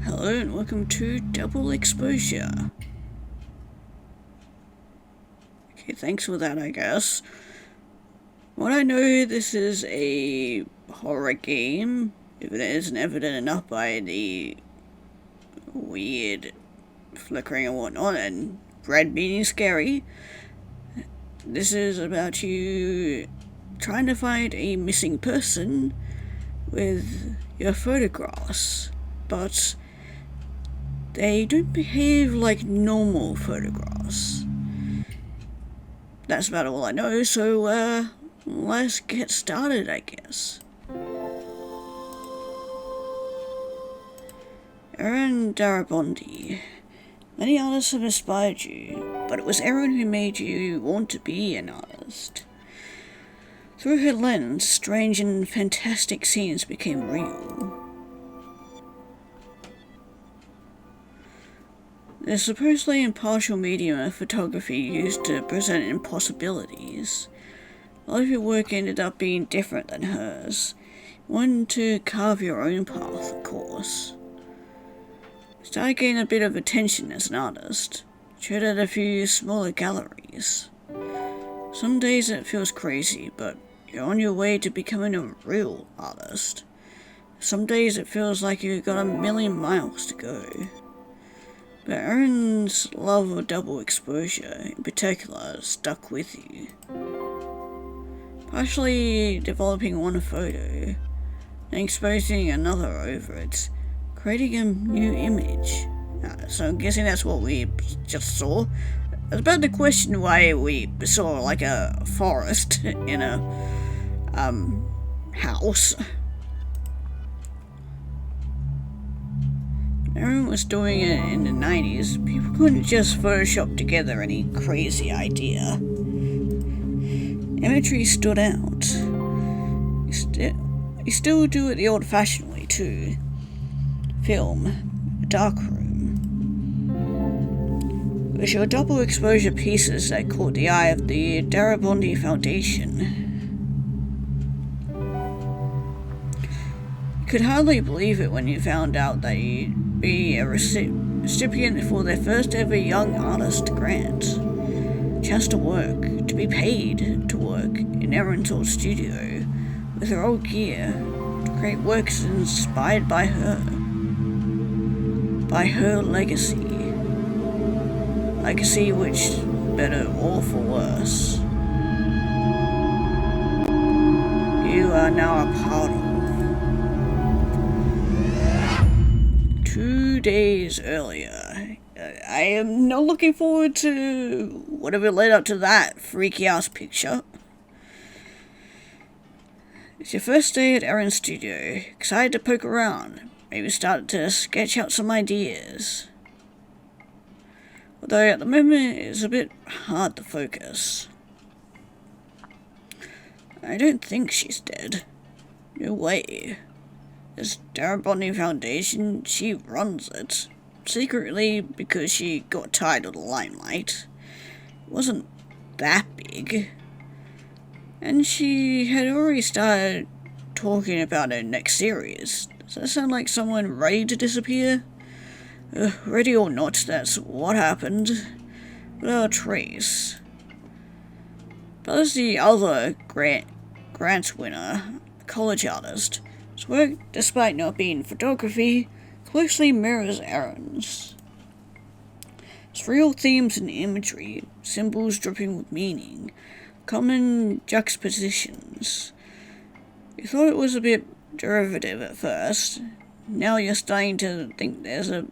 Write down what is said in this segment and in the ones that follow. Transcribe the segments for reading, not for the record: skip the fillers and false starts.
Hello and welcome to Double Exposure. Okay, thanks for that, I guess. What I know, this is a horror game, if it isn't evident enough by the weird flickering and whatnot, and red meaning scary. This is about you trying to find a missing person with your photographs, but they don't behave like normal photographs. That's about all I know, so let's get started, I guess. Erin Darabondi. Many artists have inspired you, but it was Erin who made you want to be an artist. Through her lens, strange and fantastic scenes became real. The supposedly impartial medium of photography used to present impossibilities. A lot of your work ended up being different than hers. You wanted to carve your own path, of course. Started getting a bit of attention as an artist. Showed at a few smaller galleries. Some days it feels crazy, but you're on your way to becoming a real artist. Some days it feels like you've got 1,000,000 miles to go. But Erin's love of double exposure, in particular, stuck with you. Partially developing one photo, and exposing another over it, creating a new image. So I'm guessing that's what we just saw. I was about to question why we saw like a forest in a house. Everyone was doing it in the 90s. People couldn't just Photoshop together any crazy idea. Imagery stood out. You still do it the old-fashioned way too. Film, a darkroom. It was your double exposure pieces that caught the eye of the Darabondi Foundation. You could hardly believe it when you found out that you'd be a recipient for their first ever Young Artist grant. Chance to work, to be paid to work in Erin's old studio with her old gear, to create works inspired by her legacy. Legacy which, better or for worse, you are now a part of. 2 days earlier. I am not looking forward to whatever led up to that freaky ass picture. It's your first day at Erin's studio. Excited to poke around. Maybe start to sketch out some ideas. Although at the moment it's a bit hard to focus. I don't think she's dead. No way. This Darabondi Foundation, she runs it. Secretly because she got tired of the limelight. It wasn't that big. And she had already started talking about her next series. Does that sound like someone ready to disappear? Ready or not, that's what happened. Without a trace. But as the other grant winner, college artist, his work, despite not being photography, closely mirrors Erin's. It's real themes and imagery, symbols dripping with meaning, common juxtapositions. You thought it was a bit derivative at first. Now you're starting to think they're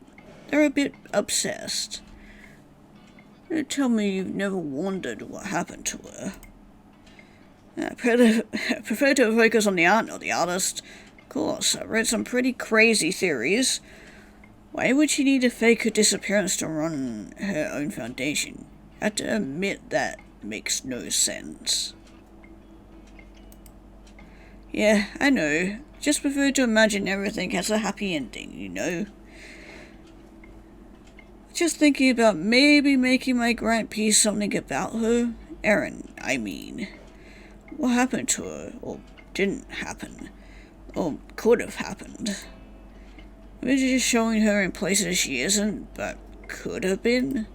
a bit obsessed. Don't tell me you've never wondered what happened to her. I prefer to focus on the art, not the artist. Of course, I've read some pretty crazy theories. Why would she need to fake her disappearance to run her own foundation? I have to admit that makes no sense. Yeah, I know. Just prefer to imagine everything has a happy ending, you know? Just thinking about maybe making my grant piece something about her. Erin, I mean. What happened to her? Or didn't happen? Or could have happened? Maybe just showing her in places she isn't, but could have been.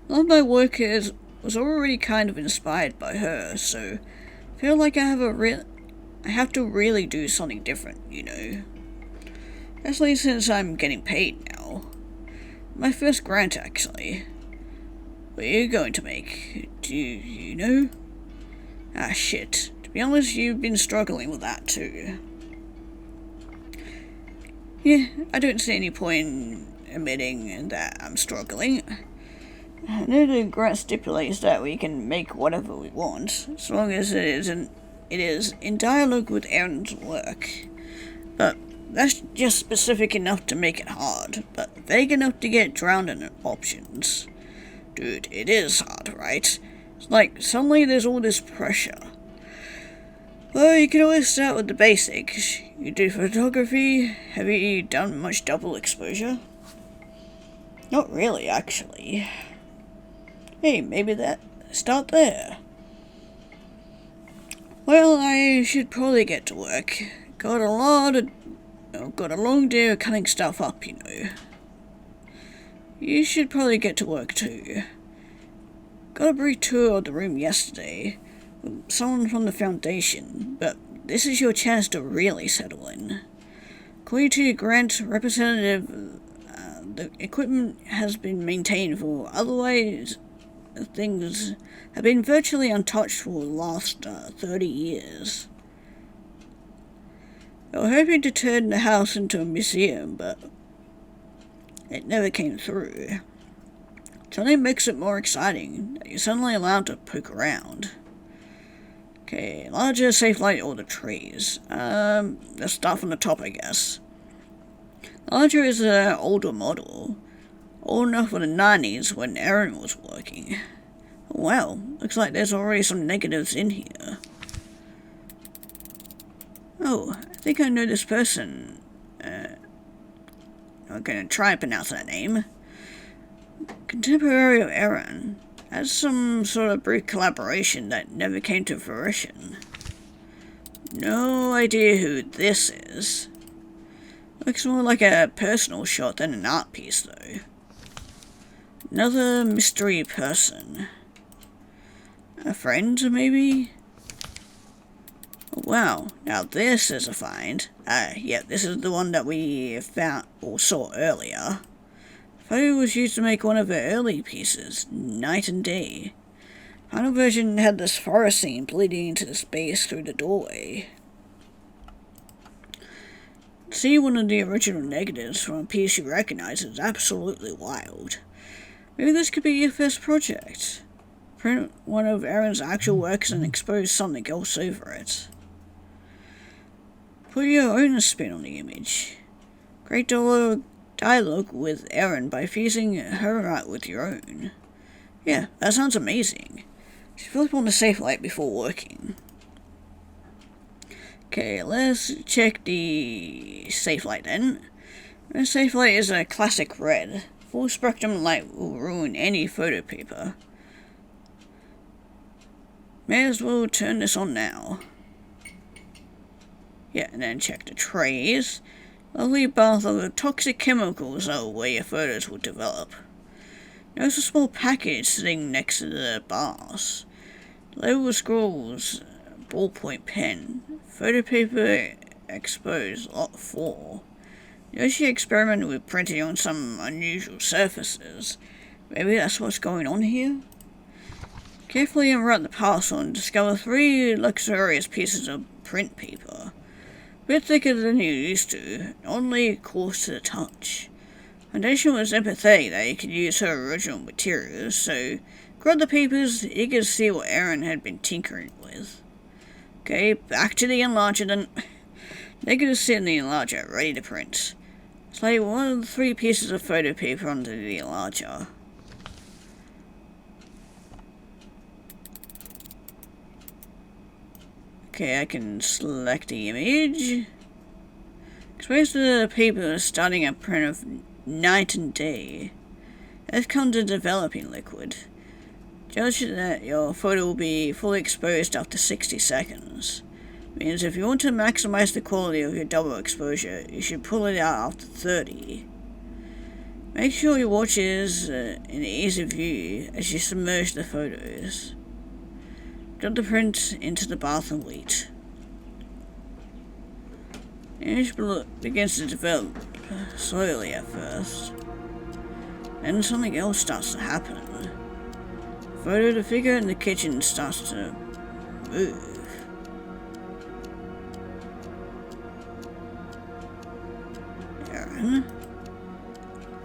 A lot of my work was already kind of inspired by her, so I feel like I have to really do something different, you know. Especially since I'm getting paid now. My first grant, actually. What are you going to make? Do you know? Ah, shit. To be honest, you've been struggling with that too. Yeah, I don't see any point in admitting that I'm struggling. I know the grant stipulates that we can make whatever we want, as long as it is in dialogue with Aaron's work. But that's just specific enough to make it hard, but vague enough to get drowned in options. Dude, it is hard, right? It's like, suddenly there's all this pressure. Well, you can always start with the basics. You do photography. Have you done much double exposure? Not really, actually. Hey, maybe start there. Well, I should probably get to work. Got a long day of cutting stuff up, you know. You should probably get to work too. Got a brief tour of the room yesterday with someone from the Foundation, but this is your chance to really settle in. According to your grant representative, the equipment has been maintained for otherwise things have been virtually untouched for the last 30 years. They were hoping to turn the house into a museum, but it never came through. It only makes it more exciting that you're suddenly allowed to poke around. Okay, larger safe light or the trees. Let's start from the top, I guess. Larger is an older model. Old enough for the 90s when Aaron was working. Wow, looks like there's already some negatives in here. Oh, I think I know this person. I'm gonna try and pronounce that name. Contemporary of Aaron. Has some sort of brief collaboration that never came to fruition. No idea who this is. Looks more like a personal shot than an art piece, though. Another mystery person. A friend, maybe? Oh, wow, now this is a find. Yeah, this is the one that we found or saw earlier. Photo was used to make one of her early pieces, Night and Day. Final version had this forest scene bleeding into the space through the doorway. See one of the original negatives from a piece you recognize is absolutely wild. Maybe this could be your first project. Print one of Aaron's actual works and expose something else over it. Put your own spin on the image. Great dialogue with Aaron by fusing her art with your own. Yeah, that sounds amazing. Should flip on the safe light before working. Okay, let's check the safe light then. The safe light is a classic red. Full spectrum light will ruin any photo paper. May as well turn this on now. Yeah, and then check the trays. Lovely bath of the toxic chemicals are where your photos will develop. There's a small package sitting next to the bars. Label scrolls, ballpoint pen, photo paper exposed, lot 4. Yoshi experimented with printing on some unusual surfaces. Maybe that's what's going on here? Carefully unwrap the parcel and discover 3 luxurious pieces of print paper. A bit thicker than you used to, only coarse to the touch. Foundation was empathetic that you could use her original materials, so grabbed the papers, eager to see what Aaron had been tinkering with. Okay, back to the enlarger then. Negatives sit in the enlarger, ready to print. Slide one of the 3 pieces of photo paper onto the enlarger. Okay, I can select the image. Expose the paper starting a print of Night and Day. Let's come to developing liquid. Judge that your photo will be fully exposed after 60 seconds. Means if you want to maximize the quality of your double exposure, you should pull it out after 30. Make sure your watch is in easy view as you submerge the photos. Drop the print into the bath and wait. The image begins to develop slowly at first. Then something else starts to happen. The figure in the kitchen starts to move. Aaron?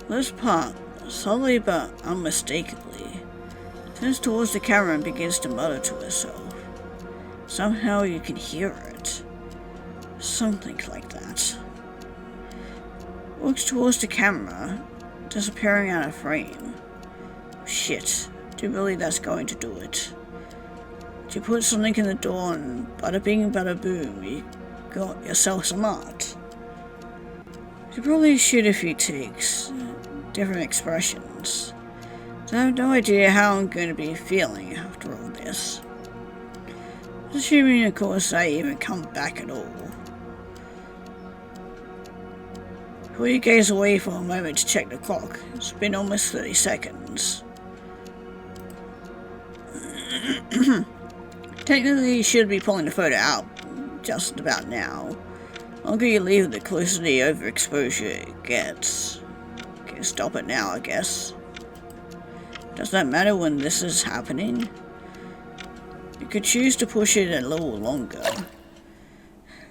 This part, slowly but unmistakably, turns towards the camera and begins to mutter to herself. Somehow you can hear it. Something like that. Looks towards the camera, disappearing out of frame. Shit, do you believe that's going to do it? You put something in the door and bada bing bada boom, you got yourself some art. You could probably shoot a few takes, different expressions. So I have no idea how I'm going to be feeling after all this. Assuming, of course, I even come back at all. Pull your gaze away for a moment to check the clock. It's been almost 30 seconds. Technically, you should be pulling the photo out just about now. The longer you leave it, the closer the overexposure it gets. Okay, stop it now, I guess. Does that matter when this is happening? You could choose to push it a little longer.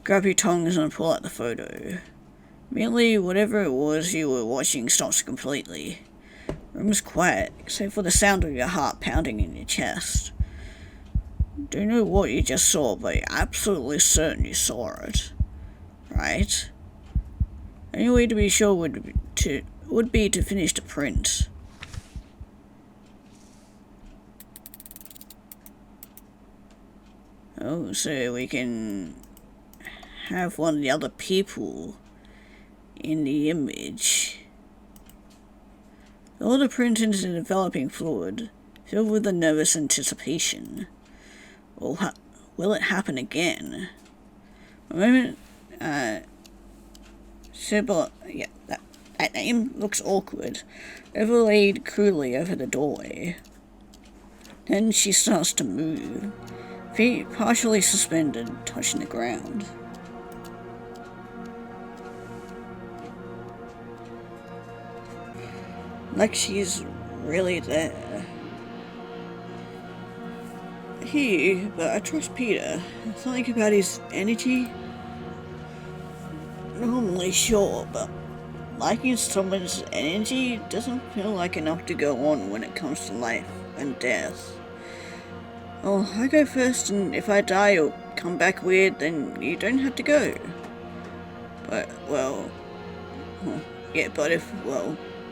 Grab your tongs and pull out the photo. Immediately, whatever it was you were watching stops completely. The room is quiet, except for the sound of your heart pounding in your chest. Don't know what you just saw, but you're absolutely certain you saw it. Right? Only way to be sure would be to finish the print. Oh, so we can have one of the other people in the image. All the print into the developing fluid, filled with a nervous anticipation. Will it happen again? A moment, Sybil, yeah, that name looks awkward, overlaid crudely over the doorway. Then she starts to move, feet partially suspended, touching the ground. Like she's really there. But I trust Peter. Something about his energy? Normally sure, but liking someone's energy doesn't feel like enough to go on when it comes to life and death. Well, I go first, and if I die or come back weird, then you don't have to go. But,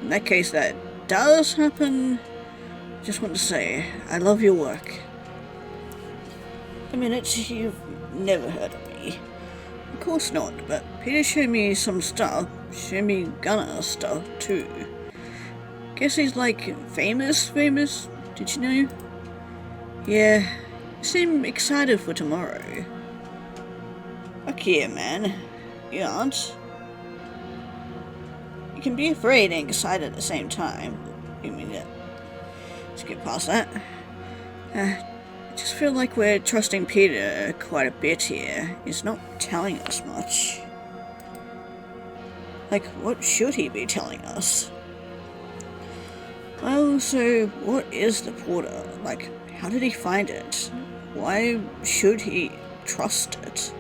in that case that does happen, I just want to say, I love your work. A minute, you've never heard of me. Of course not, but Peter showed me some stuff, showed me Gunnar stuff too. Guess he's like famous, did you know? Yeah, you seem excited for tomorrow. Fuck yeah, man. You aren't? You can be afraid and excited at the same time. You mean that? Let's get past that. I just feel like we're trusting Peter quite a bit here. He's not telling us much. Like, what should he be telling us? Well, so what is the porter? Like, how did he find it? Why should he trust it?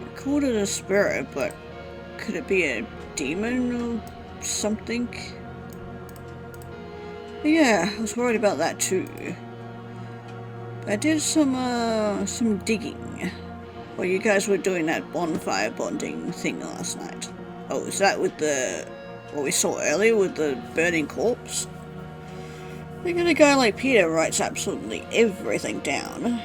I called it a spirit, but could it be a demon or something? But yeah, I was worried about that too. I did some digging while you guys were doing that bonfire bonding thing last night. Oh, is that with what we saw earlier with the burning corpse? I think a guy like Peter writes absolutely everything down.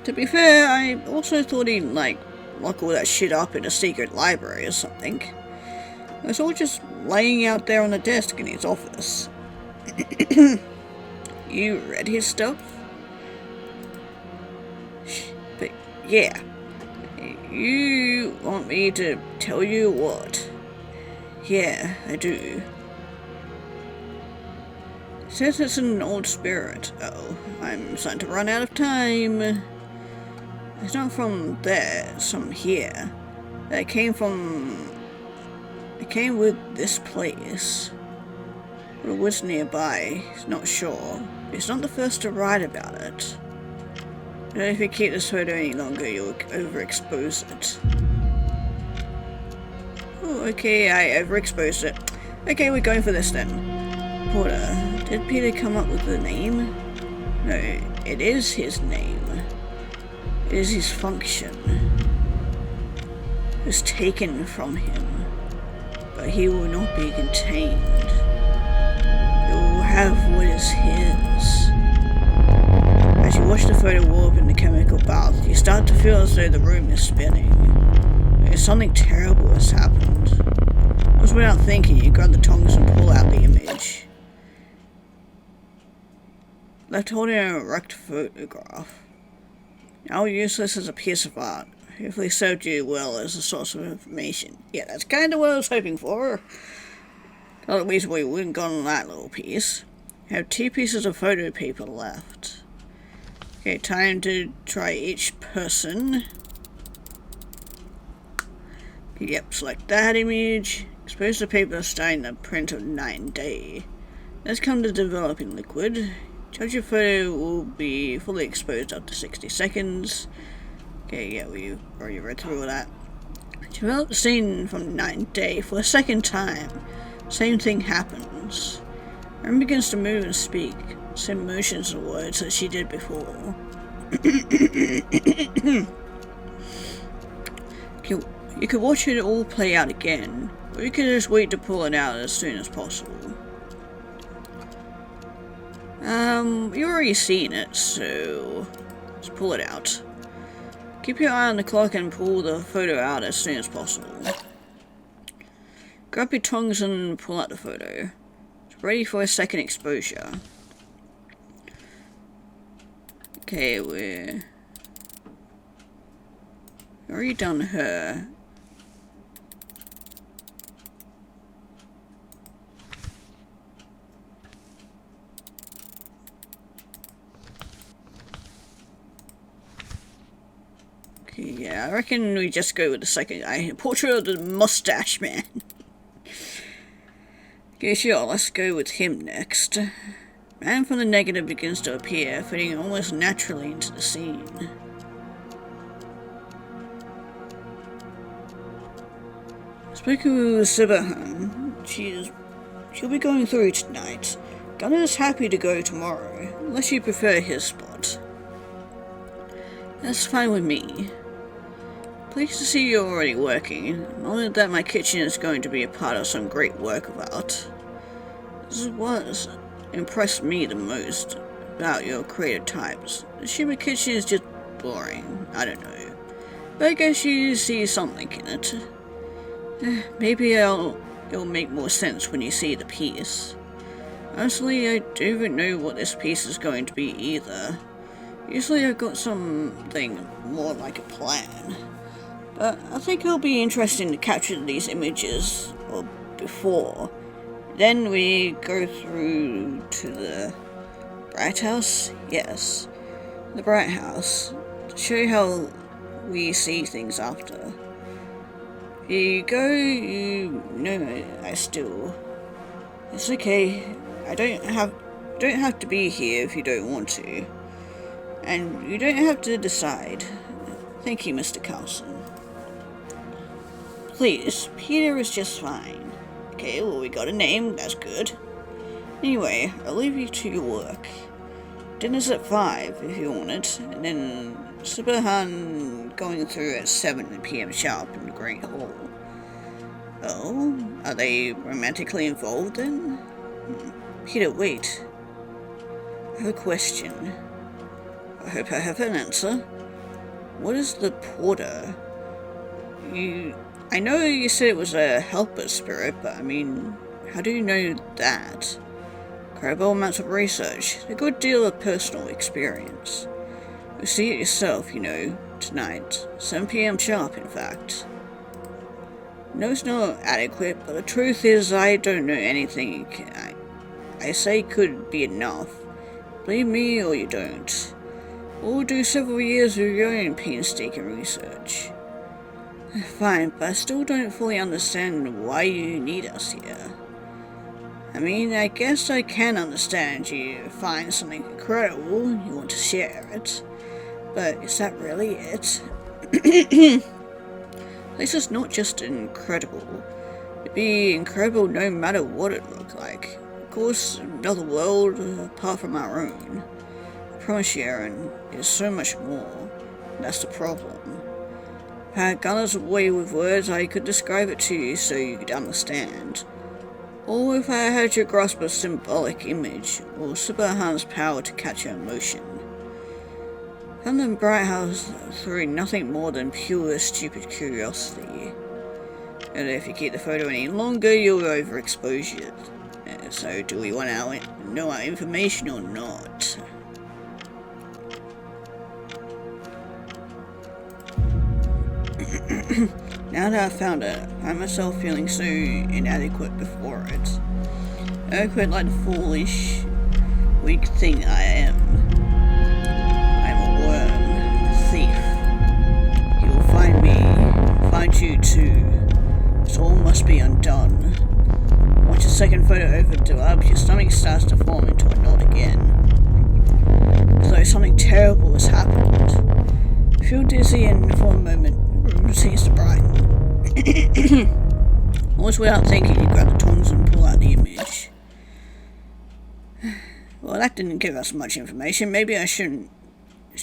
To be fair, I also thought he'd like lock all that shit up in a secret library or something. It was all just laying out there on the desk in his office. You read his stuff? But Yeah. You want me to tell you what? Yeah, I do. It says it's an old spirit. Oh, I'm starting to run out of time. It's not from there, it's from here. It came with this place. But it was nearby, he's not sure. He's not the first to write about it. And if you keep this photo any longer, you'll overexpose it. Oh, okay, I overexposed it. Okay, we're going for this then. Porter, did Peter come up with the name? No, it is his name. It is his function. It was taken from him, but he will not be contained. He will have what is his. As you watch the photo warp in the chemical bath, you start to feel as though the room is spinning. Something terrible has happened. Just without thinking, you grab the tongs and pull out the image. Left holding an erect photograph. Now use this as a piece of art. Hopefully served you well as a source of information. Yeah, that's kind of what I was hoping for. Not at least we wouldn't gone on that little piece. I have 2 pieces of photo paper left. Okay, time to try each person. Yep, select that image. Expose the paper starting the print of night and day. Let's come to developing liquid. Judge your photo will be fully exposed after 60 seconds. Okay, yeah, we already read through all that. Develop the scene from night and day for the second time. Same thing happens. Erin begins to move and speak. Same motions and words as she did before. You could watch it all play out again, or you could just wait to pull it out as soon as possible. You've already seen it, so let's pull it out. Keep your eye on the clock and pull the photo out as soon as possible. Grab your tongs and pull out the photo. It's ready for a second exposure. Okay, we're already done her. Okay, yeah, I reckon we just go with the second guy. Portrait of the mustache man. Okay, sure, let's go with him next. Man from the negative begins to appear, fitting almost naturally into the scene. Speaking with Sibahan, she'll be going through tonight. Gunnar is happy to go tomorrow, unless you prefer his spot. That's fine with me. Pleased to see you're already working. Only that my kitchen is going to be a part of some great work of art. This is what impressed me the most about your creative types. The Shiba kitchen is just boring. I don't know. But I guess you see something in it. Maybe it'll make more sense when you see the piece. Honestly, I don't even know what this piece is going to be either. Usually I've got something more like a plan. But I think it'll be interesting to capture these images before. Then we go through to the Bright House. Yes, the Bright House. To show you how we see things after. You go, It's okay. I don't have to be here if you don't want to. And you don't have to decide. Thank you, Mr. Carlson. Please, Peter is just fine. Okay, well, we got a name, that's good. Anyway, I'll leave you to your work. Dinner's at 5 if you want it, and then Sibahan going through at 7 PM sharp in the Great Hall. Oh, are they romantically involved then? Peter, wait. I have a question. I hope I have an answer. What is the Porter? I know you said it was a helper spirit, but I mean, how do you know that? Incredible amounts of research, a good deal of personal experience. You see it yourself, tonight. 7 p.m. sharp, in fact. No, it's not adequate, but the truth is I don't know anything I say could be enough. Believe me or you don't. Or do several years of your own painstaking research. Fine, but I still don't fully understand why you need us here. I mean, I guess I can understand you find something incredible, you want to share it. But is that really it? This is not just incredible. It'd be incredible no matter what it looked like. Of course, another world apart from our own. I promise you, Aaron, it's so much more. That's the problem. If I had Gunner's way with words, I could describe it to you so you could understand. Or if I had you grasp a symbolic image, or Superhan's power to catch your emotion. London Brighthouse through nothing more than pure stupid curiosity. And if you keep the photo any longer, you'll overexpose it. So do we want to know our information or not? Now that I've found it, I find myself feeling so inadequate before it. Inadequate like the foolish, weak thing I am. I'm a worm, a thief. He will find me, find you too. It all must be undone. Once your second photo opens up, your stomach starts to form into a knot again. As though something terrible has happened. I feel dizzy and for a moment, the room seems to brighten. Almost without thinking, you grab the tongs and pull out the image. Well, that didn't give us much information. Maybe I should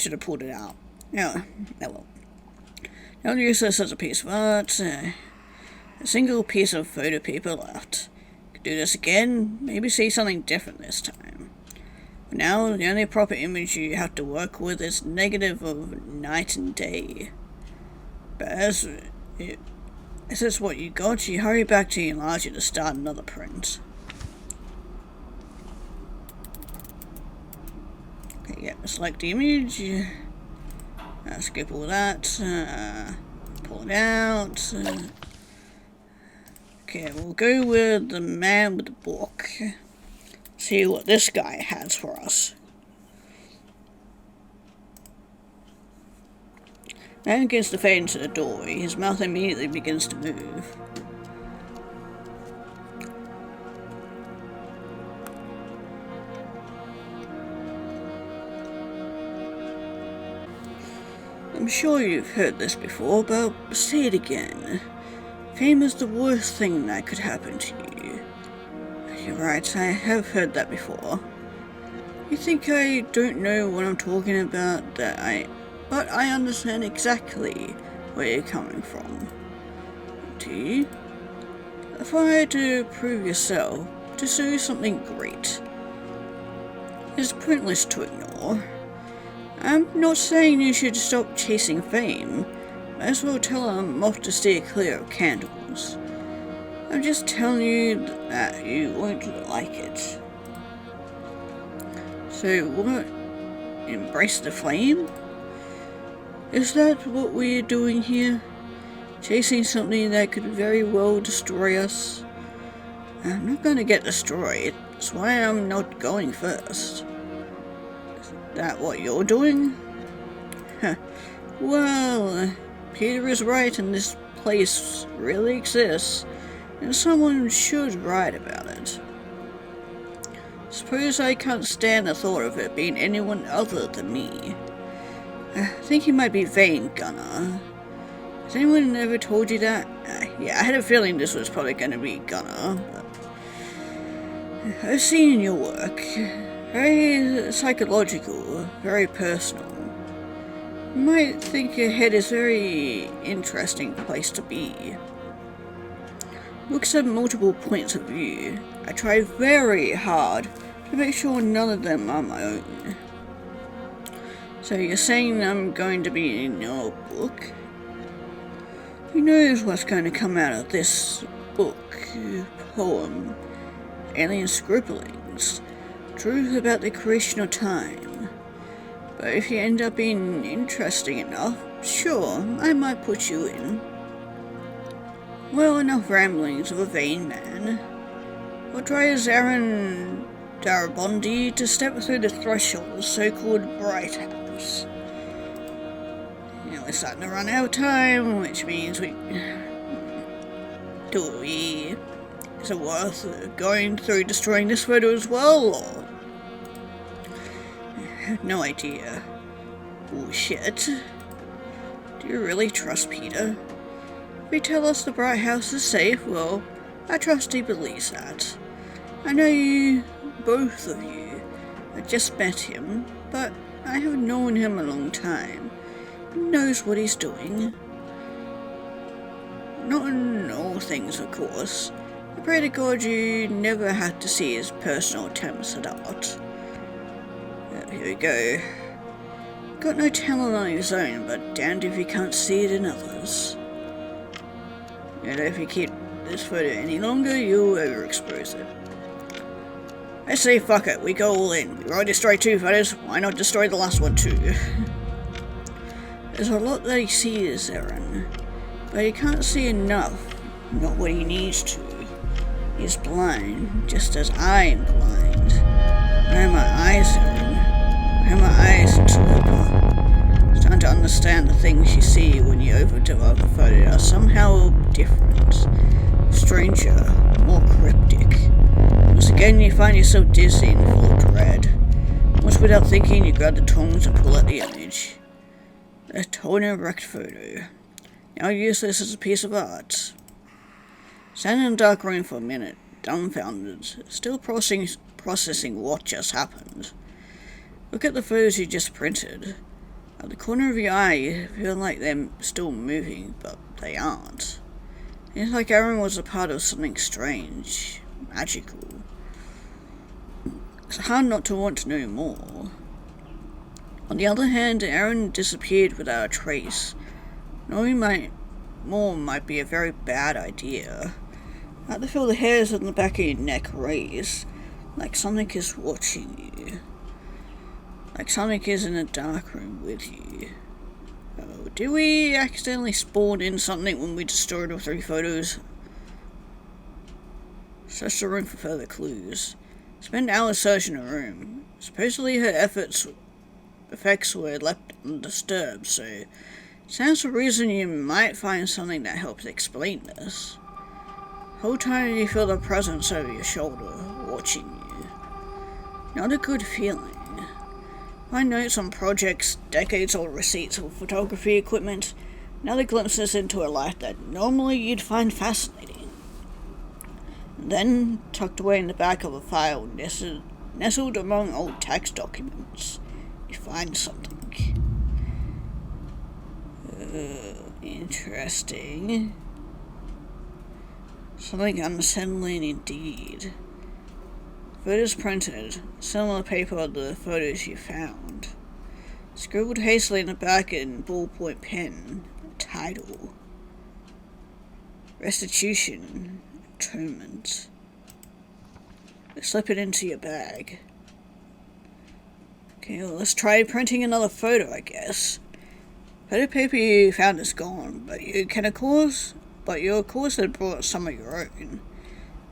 have pulled it out. No, well. Don't use this as a piece of art. A single piece of photo paper left. Could do this again. Maybe see something different this time. For now, the only proper image you have to work with is negative of night and day. But as this is what you got, you hurry back to your enlarger to start another print. Okay, yeah, select the image. Skip all that. Pull it out. Okay, we'll go with the man with the book. See what this guy has for us. Man begins to fade into the doorway. His mouth immediately begins to move. I'm sure you've heard this before, but I'll say it again. Fame is the worst thing that could happen to you. You're right, I have heard that before. You think I don't know what I'm talking about, but I understand exactly where you're coming from. Do you? If I had to prove yourself, to do something great, it's pointless to ignore. I'm not saying you should stop chasing fame. Might as well tell them off to steer clear of candles. I'm just telling you that you won't like it. So what? Embrace the flame? Is that what we're doing here? Chasing something that could very well destroy us? I'm not going to get destroyed. That's why I'm not going first. Is that what you're doing? Well, Peter is right and this place really exists, and someone should write about it. Suppose I can't stand the thought of it being anyone other than me. I think you might be vain, Gunner. Has anyone ever told you that? Yeah, I had a feeling this was probably going to be Gunner, but I've seen your work. Very psychological, very personal. You might think your head is a very interesting place to be. Looks at multiple points of view. I try very hard to make sure none of them are my own. So you're saying I'm going to be in your book? Who knows what's going to come out of this book, poem, alien scribblings, truth about the creation of time. But if you end up being interesting enough, Sure, I might put you in. Well, enough ramblings of a vain man. What tries Aaron Darabondi to step through the threshold of the so-called Bright House? We're starting to run out of time, which means is it worth going through destroying this photo as well, or? I have no idea. Oh shit. Do you really trust Peter? If he tells us the Bright House is safe, well, I trust he believes that. I know you, both of you, I just met him, but I have known him a long time. He knows what he's doing. Not in all things, of course. I pray to God you never had to see his personal attempts at art. Here we go. Got no talent on his own, but damned if he can't see it in others. If you keep this photo any longer, you'll overexpose it. I say fuck it, we go all in. We already destroyed 2 photos, why not destroy the last one too? There's a lot that he sees, Aaron, but he can't see enough, not what he needs to. He's blind, just as I am blind. Where are my eyes, Aaron? Where are my eyes, Tulipa? It's time to understand the things you see when you overdevelop a photo are somehow different, stranger, more cryptic. Once again, you find yourself dizzy and full of dread. Once without thinking, you grab the tongs and pull at the image. A torn and wrecked photo. Now use this as a piece of art. Stand in a dark room for a minute, dumbfounded, still processing what just happened. Look at the photos you just printed. At the corner of your eye, you feel like they're still moving, but they aren't. It's like Aaron was a part of something strange, magical. It's hard not to want to know more. On the other hand, Aaron disappeared without a trace. Knowing more might be a very bad idea. I have to feel the hairs on the back of your neck raise, like something is watching you. Like something is in a dark room with you. Oh, did we accidentally spawn in something when we destroyed all 3 photos? Search the room for further clues. Spend hours searching the room. Supposedly her effects were left undisturbed, so stands to reason you might find something that helps explain this. The whole time you feel the presence over your shoulder, watching you. Not a good feeling. Find notes on projects, decades-old receipts of photography equipment, and other glimpses into a life that normally you'd find fascinating. And then, tucked away in the back of a file nestled among old tax documents, you find something. Interesting. Something unsettling indeed. Photos printed, similar paper to the photos you found. Scribbled hastily in the back in ballpoint pen, title. Restitution, atonement. Slip it into your bag. Okay, well, let's try printing another photo, I guess. Photo paper you found is gone, but you of course had brought some of your own.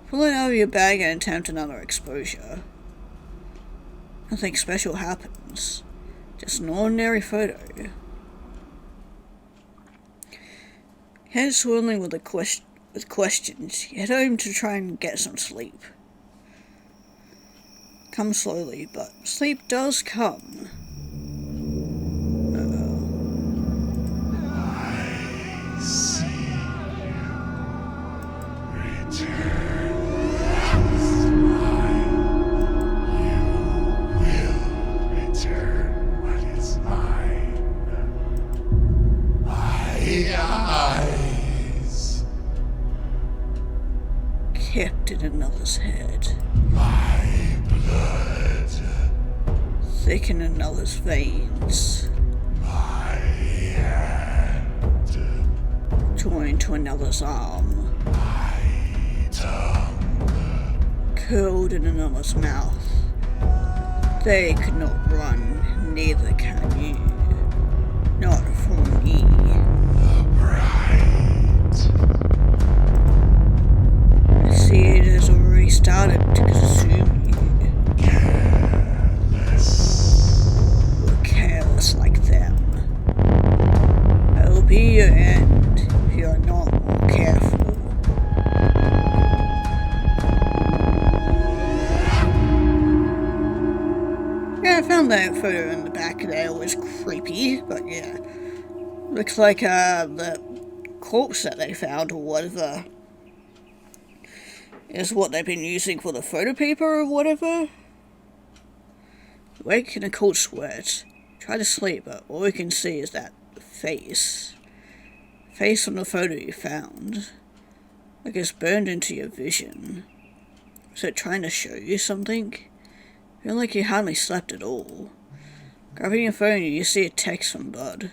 Pull it out of your bag and attempt another exposure. Nothing special happens. Just an ordinary photo. Head swirling with questions, you head home to try and get some sleep. Come slowly, but sleep does come. Kept in another's head. My blood. Thick in another's veins. My hand. Joined to another's arm. My tongue. Curled in another's mouth. They could not run, neither can you. Not for me. Bright. I see it has already started to consume you. Careless. You're careless like them. I will be your end if you are not more careful. Yeah, I found that photo in the back there was creepy, but yeah. Looks like the corpse that they found or whatever is what they've been using for the photo paper or whatever. Wake in a cold sweat. Try to sleep, but all we can see is that face. Face on the photo you found. Like it's burned into your vision. Is it trying to show you something? Feel like you hardly slept at all. Grabbing your phone, you see a text from Bud.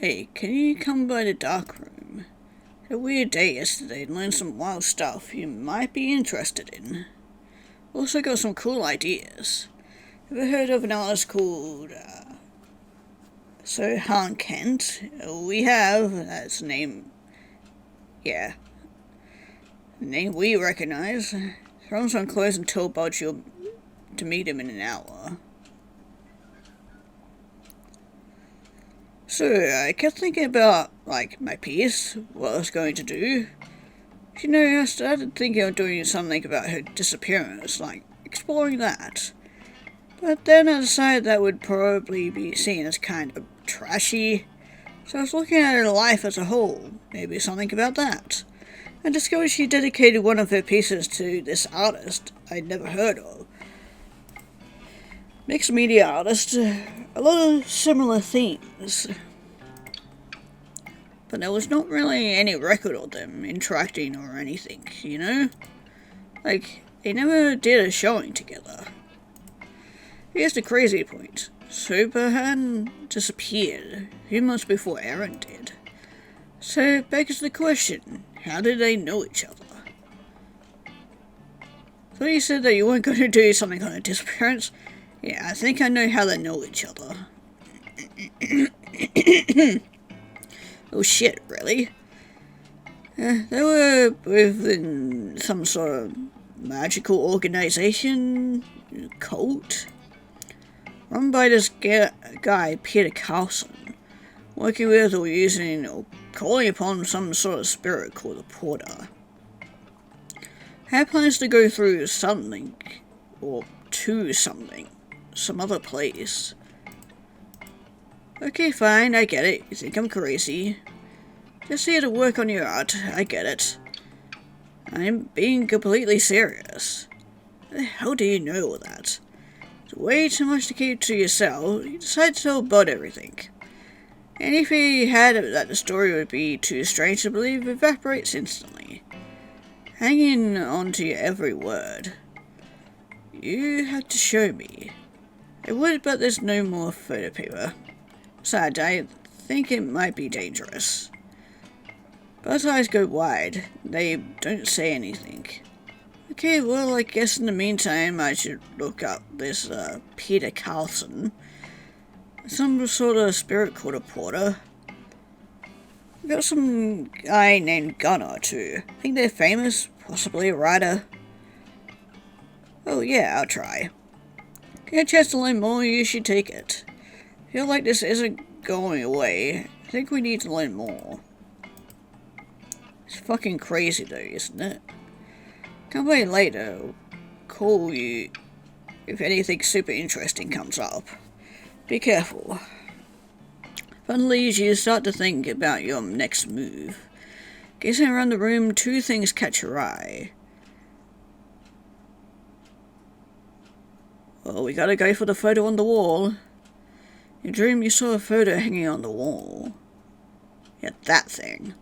Hey, can you come by the dark room? Had a weird day yesterday and learned some wild stuff you might be interested in. Also got some cool ideas. Ever heard of an artist called Sohan Kent? We have. That's a name. Yeah. A name we recognize. Throw on some clothes and tell Bud you'll to meet him in an hour. So, I kept thinking about, like, my piece, what I was going to do. You know, I started thinking of doing something about her disappearance, like, exploring that. But then I decided that would probably be seen as kind of trashy. So I was looking at her life as a whole, maybe something about that. I discovered she dedicated one of her pieces to this artist I'd never heard of. Mixed media artist, a lot of similar themes. But there was not really any record of them interacting or anything, you know? Like, they never did a showing together. Here's the crazy point. Superhan disappeared a few months before Aaron did. So it begs the question, how did they know each other? So you said that you weren't going to do something on a disappearance? Yeah, I think I know how they know each other. Oh shit, really? They were both in some sort of magical organization, cult, run by this guy, Peter Carlson, working with or using or calling upon some sort of spirit called the Porter. Had plans to go through something, or to something, some other place. Okay, fine, I get it. You think I'm crazy. Just here to work on your art, I get it. I'm being completely serious. How do you know all that? It's way too much to keep to yourself. You decided to tell Bud everything. And if he had it that the story would be too strange to believe, evaporates instantly. Hanging on to your every word. You had to show me. I would, but there's no more photo paper. Besides, I think it might be dangerous. Bud's eyes go wide. They don't say anything. Okay, well, I guess in the meantime I should look up this, Peter Carlson. Some sort of spirit called a Porter. We've got some guy named Gunnar, too. I think they're famous, possibly a writer. Oh yeah, I'll try. Get a chance to learn more, you should take it. Feel like this isn't going away. I think we need to learn more. It's fucking crazy though, isn't it? Come by later. I'll call you if anything super interesting comes up. Be careful. Fun leads you start to think about your next move. Gazing around the room, two things catch your eye. Well, we gotta go for the photo on the wall. In your dream, you saw a photo hanging on the wall. Yeah, that thing.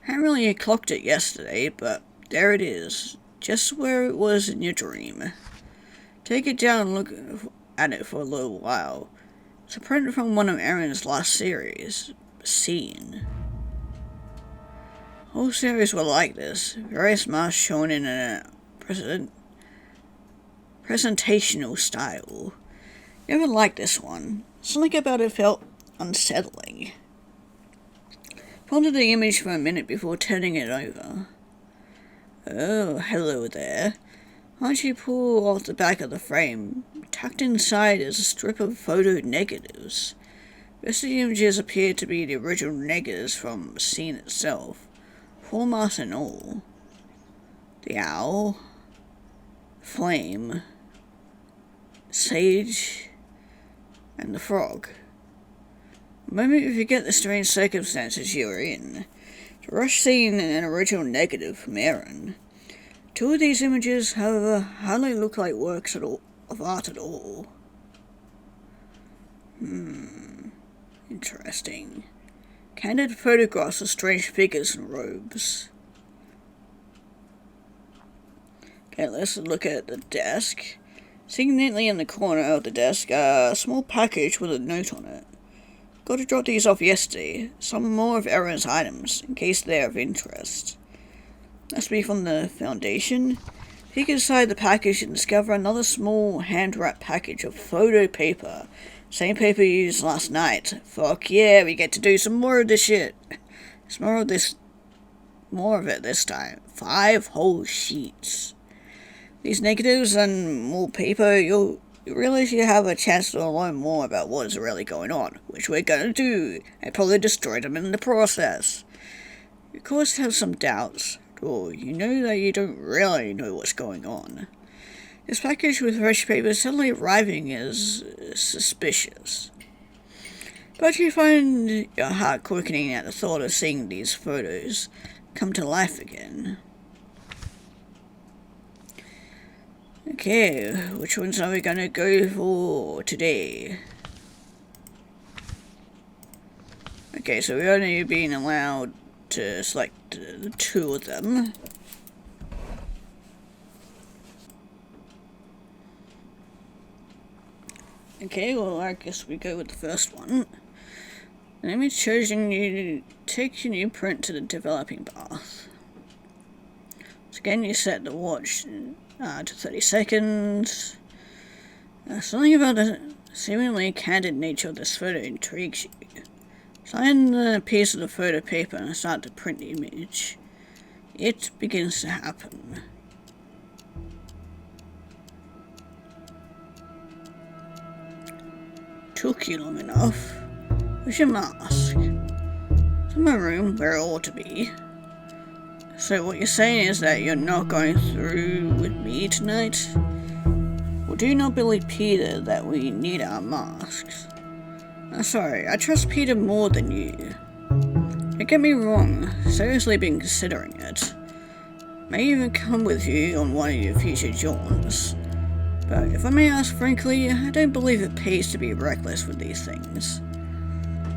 I hadn't really clocked it yesterday, but there it is. Just where it was in your dream. Take it down and look at it for a little while. It's a print from one of Aaron's last series, Scene. Whole series were like this. Various masks shown in a presentational style. Never liked this one. Something about it felt unsettling. Pondered the image for a minute before turning it over. Oh, hello there. Once you pull off the back of the frame, tucked inside is a strip of photo negatives. Most of the images appear to be the original negatives from the scene itself, format and all. The owl, flame, sage, and the frog. The moment you forget the strange circumstances you are in, the rush scene and an original negative from Aaron. Two of these images, however, hardly look like works of art at all. Interesting. Candid photographs of strange figures in robes. Okay, let's look at the desk. Sitting neatly in the corner of the desk, a small package with a note on it. Got to drop these off yesterday. Some more of Aaron's items, in case they're of interest. Must be from the Foundation. Peek inside the package and discover another small hand-wrapped package of photo paper. Same paper you used last night. Fuck yeah, we get to do some more of this shit. It's more of it this time. 5 whole sheets. These negatives and more paper, you'll realize you have a chance to learn more about what is really going on, which we're gonna do, and probably destroy them in the process. You of course have some doubts, or you know that you don't really know what's going on. This package with fresh paper suddenly arriving is suspicious. But you find your heart quickening at the thought of seeing these photos come to life again. Okay, which ones are we gonna go for today? Okay, so we're only being allowed to select the 2 of them. Okay, well I guess we go with the first one. An image chosen you take your new print to the developing bath. So again you set the watch to 30 seconds. Something about the seemingly candid nature of this photo intrigues you. Sign the piece of the photo paper and start to print the image. It begins to happen. Took you long enough. Where's your mask? It's in my room where it ought to be. So what you're saying is that you're not going through with me tonight? Well, do you not believe Peter that we need our masks? Sorry, I trust Peter more than you. Don't get me wrong, seriously been considering it. May even come with you on one of your future jaunts. But if I may ask frankly, I don't believe it pays to be reckless with these things.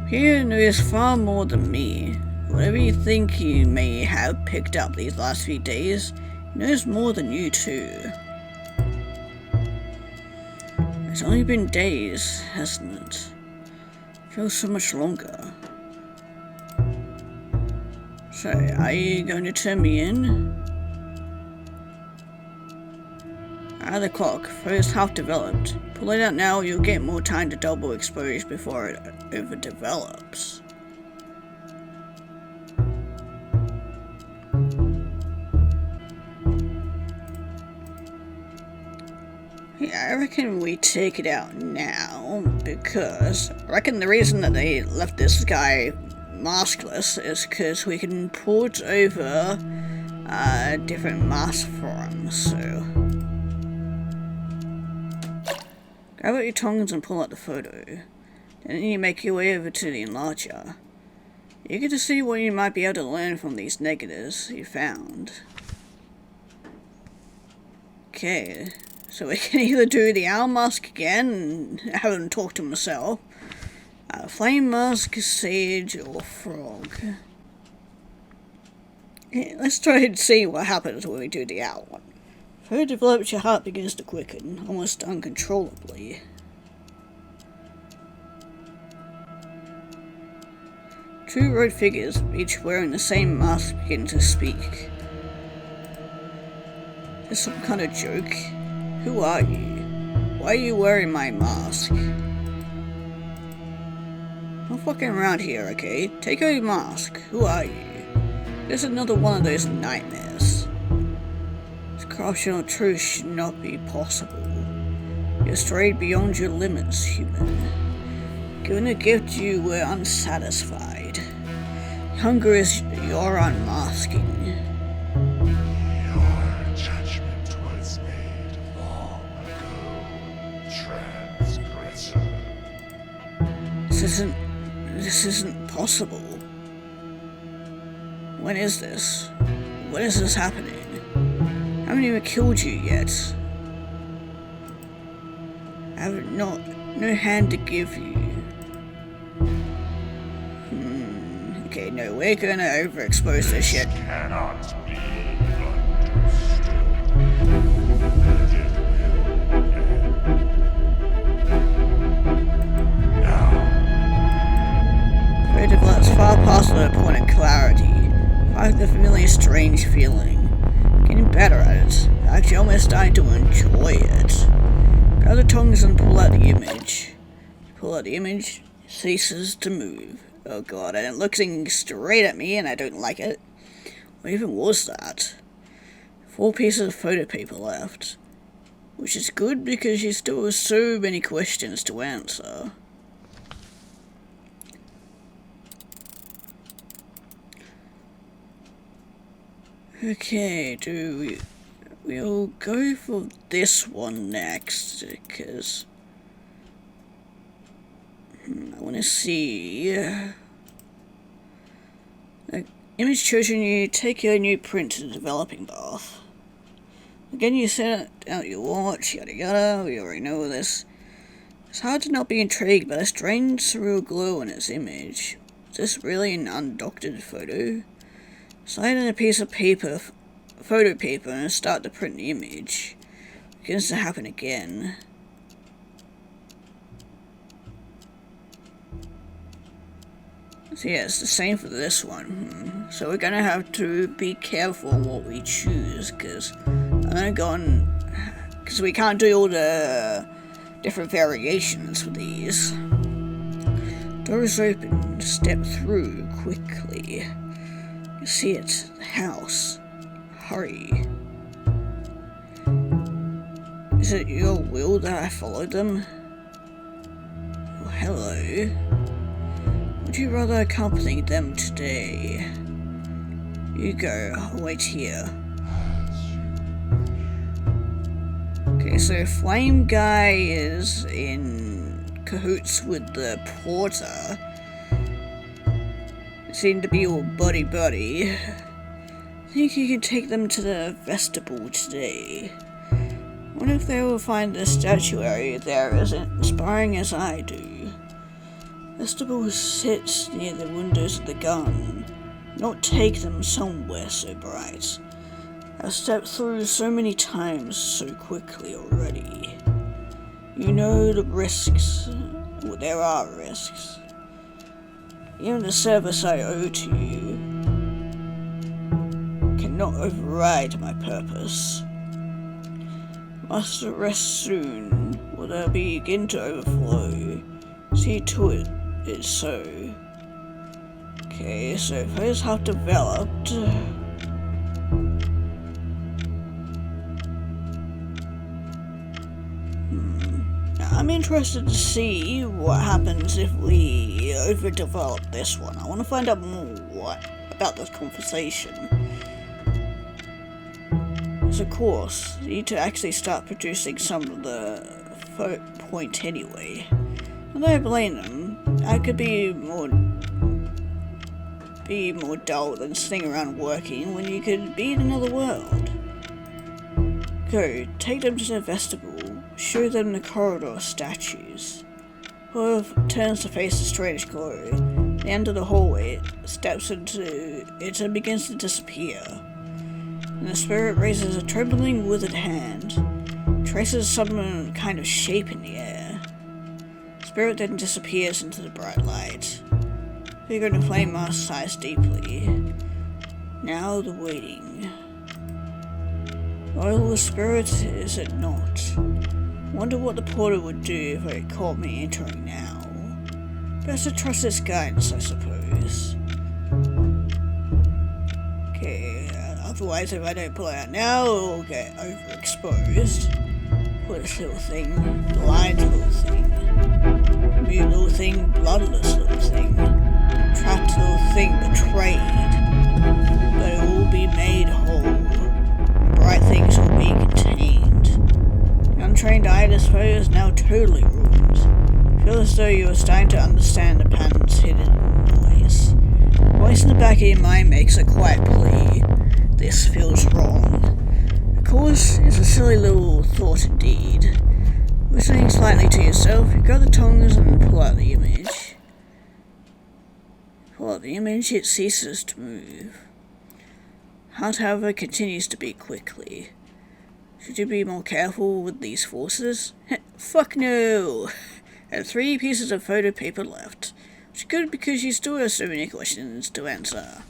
Peter knows far more than me. Whatever you think you may have picked up these last few days, he knows more than you too. It's only been days, hasn't it? Feels so much longer. So, are you going to turn me in? The clock, first half developed. Pull it out now, you'll get more time to double expose before it overdevelops. Yeah, I reckon we take it out now, because I reckon the reason that they left this guy maskless is because we can port over different masks for him, so... Grab out your tongs and pull out the photo. Then you make your way over to the enlarger. You get to see what you might be able to learn from these negatives you found. Okay, so we can either do the owl mask again, and have him talk to himself, flame mask, sage, or frog. Yeah, let's try and see what happens when we do the owl one. Further develops, your heart begins to quicken, almost uncontrollably. Two robed figures, each wearing the same mask, begin to speak. Is this some kind of joke? Who are you? Why are you wearing my mask? I'm fucking around here, okay? Take out your mask. Who are you? This is another one of those nightmares. This corruption of truth should not be possible. You're strayed beyond your limits, human. Given a gift, you were unsatisfied. Hunger is your unmasking. Your judgment was made long ago, transgressor. This isn't possible. When is this? When is this happening? I haven't even killed you yet. I have no hand to give you. Okay, no, we're gonna overexpose this shit. Cannot be understood. But it will end. Now, It develops far past the point of clarity. I the familiar strange feeling. Getting better at it. Actually almost starting to enjoy it. Grab the tongs and pull out the image. Pull out the image, ceases to move. Oh god, and it looks straight at me and I don't like it. What even was that? 4 pieces of photo paper left. Which is good because you still have so many questions to answer. Okay, we'll go for this one next, because I want to see image chosen. You take your new print to the developing bath. Again, you set out your watch, yada yada, we already know this. It's hard to not be intrigued by the strange surreal glow in its image. Is this really an undoctored photo? Slide in a piece of paper, photo paper, and start to print the image. It begins to happen again. So yeah, it's the same for this one. So we're gonna have to be careful what we choose, because I'm gonna go on, because we can't do all the different variations for these. Doors open, step through quickly. You see it, the house. Hurry. Is it your will that I followed them? Oh, hello. Would you rather accompany them today? You go, I'll wait here. Okay, so Flame Guy is in cahoots with the porter. Seem to be all buddy-buddy. Think you can take them to the vestibule today. Wonder if they will find the statuary there as inspiring as I do. Vestibule sits near the windows of the garden. Not take them somewhere so bright. I've stepped through so many times so quickly already. You know the risks. Well, there are risks. Even the service I owe to you cannot override my purpose. Must rest soon, or they'll begin to overflow. See to it it's so. Okay, so first have developed. I'm interested to see what happens if we overdevelop this one. I want to find out more about this conversation. So of course, you need to actually start producing some of the point anyway. And I blame them. I could be more dull than sitting around working when you could be in another world. Go, take them to the vestibule. Show them the corridor of statues. Whoever turns to face the strange glow, the end of the hallway, steps into it and begins to disappear. And the spirit raises a trembling, withered hand, traces some kind of shape in the air. The spirit then disappears into the bright light. Figure in the flame mask sighs deeply. Now the waiting. Oil the spirit, is it not? Wonder what the porter would do if it caught me entering now. Best to trust his guidance, I suppose. Okay, otherwise if I don't pull it out now, it'll get overexposed. Poor this little thing, blind little thing, mute little thing, bloodless little thing, trapped little thing, betrayed. But it will be made whole. Bright things will be contained. The untrained eye, I suppose, now totally ruined. Feel as though you are starting to understand the patterns hidden in the noise. Voice in the back of your mind makes a quiet plea. This feels wrong. Of course, it's a silly little thought indeed. Whistling slightly to yourself, you grab the tongs and pull out the image. Pull out the image, it ceases to move. Heart, however, continues to beat quickly. Should you be more careful with these forces? Fuck no! I have 3 pieces of photo paper left. Which is good because you still have so many questions to answer.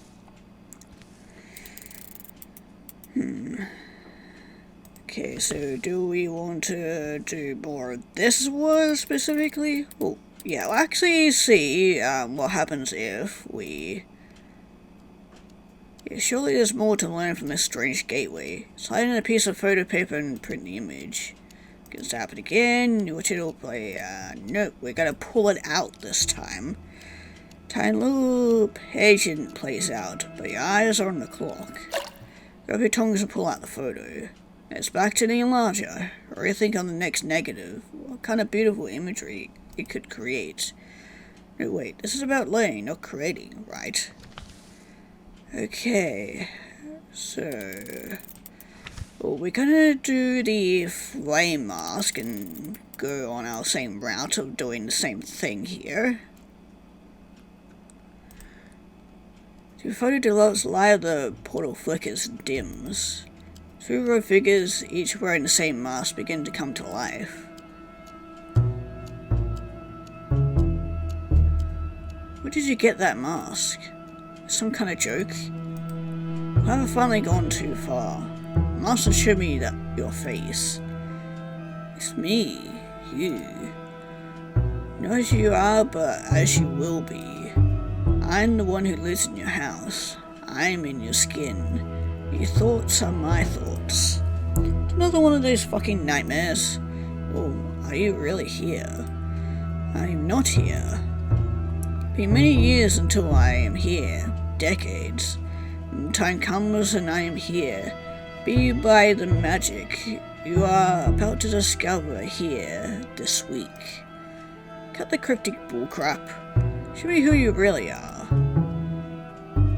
Okay, so do we want to do more of this one specifically? Well, yeah, we'll actually see what happens if we... Yeah, surely there's more to learn from this strange gateway. Slide in a piece of photo paper and print the image. You can tap it again, watch it all play. Nope, we're gonna pull it out this time. Tiny little patient plays out, but your eyes are on the clock. Grab your tongs and pull out the photo. It's back to the enlarger. Rethink on the next negative. What kind of beautiful imagery it could create. No, wait, this is about learning, not creating, right? Okay, so... Well, we're gonna do the flame mask and go on our same route of doing the same thing here. The photo develops light, the portal flickers and dims. 2 row figures, each wearing the same mask, begin to come to life. Where did you get that mask? Some kind of joke? I haven't finally gone too far. The mask will show me that your face. It's me, you. Not as you are, but as you will be. I'm the one who lives in your house. I'm in your skin. Your thoughts are my thoughts. Another one of those fucking nightmares. Or are you really here? I'm not here. Been many years until I am here. Decades. When time comes and I am here. Be by the magic you are about to discover here this week. Cut the cryptic bullcrap. Show me who you really are.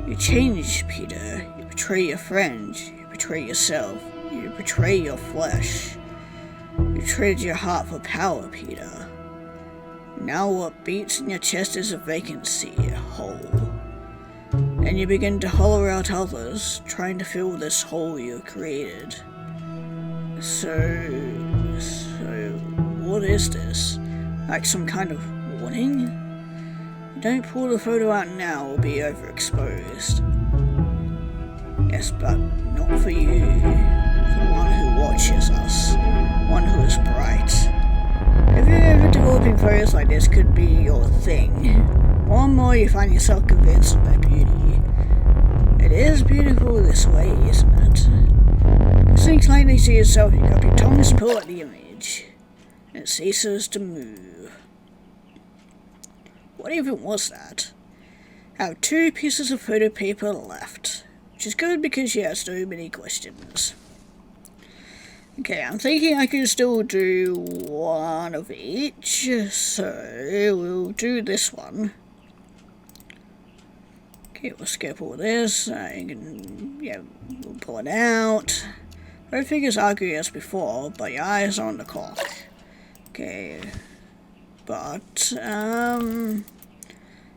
You change, Peter. You betray your friends. You betray yourself. You betray your flesh. You traded your heart for power, Peter. Now what beats in your chest is a vacancy, a hole. And you begin to hollow out others, trying to fill this hole you created. So, what is this? Like some kind of warning? Don't pull the photo out now, or be overexposed. Yes, but not for you. For one who watches us. One who is bright. If you're ever developing photos like this could be your thing. More and more you find yourself convinced of their beauty. It is beautiful this way, isn't it? Think slightly to yourself, you grab your tongs, pull out the image. And it ceases to move. What even was that? I have 2 pieces of photo paper left, which is good because you have so many questions. Okay, I'm thinking I can still do one of each, so we'll do this one. Okay, we'll skip all this, we'll pull it out. Both figures argue as before, but your eyes are on the clock. Okay. But, yeah,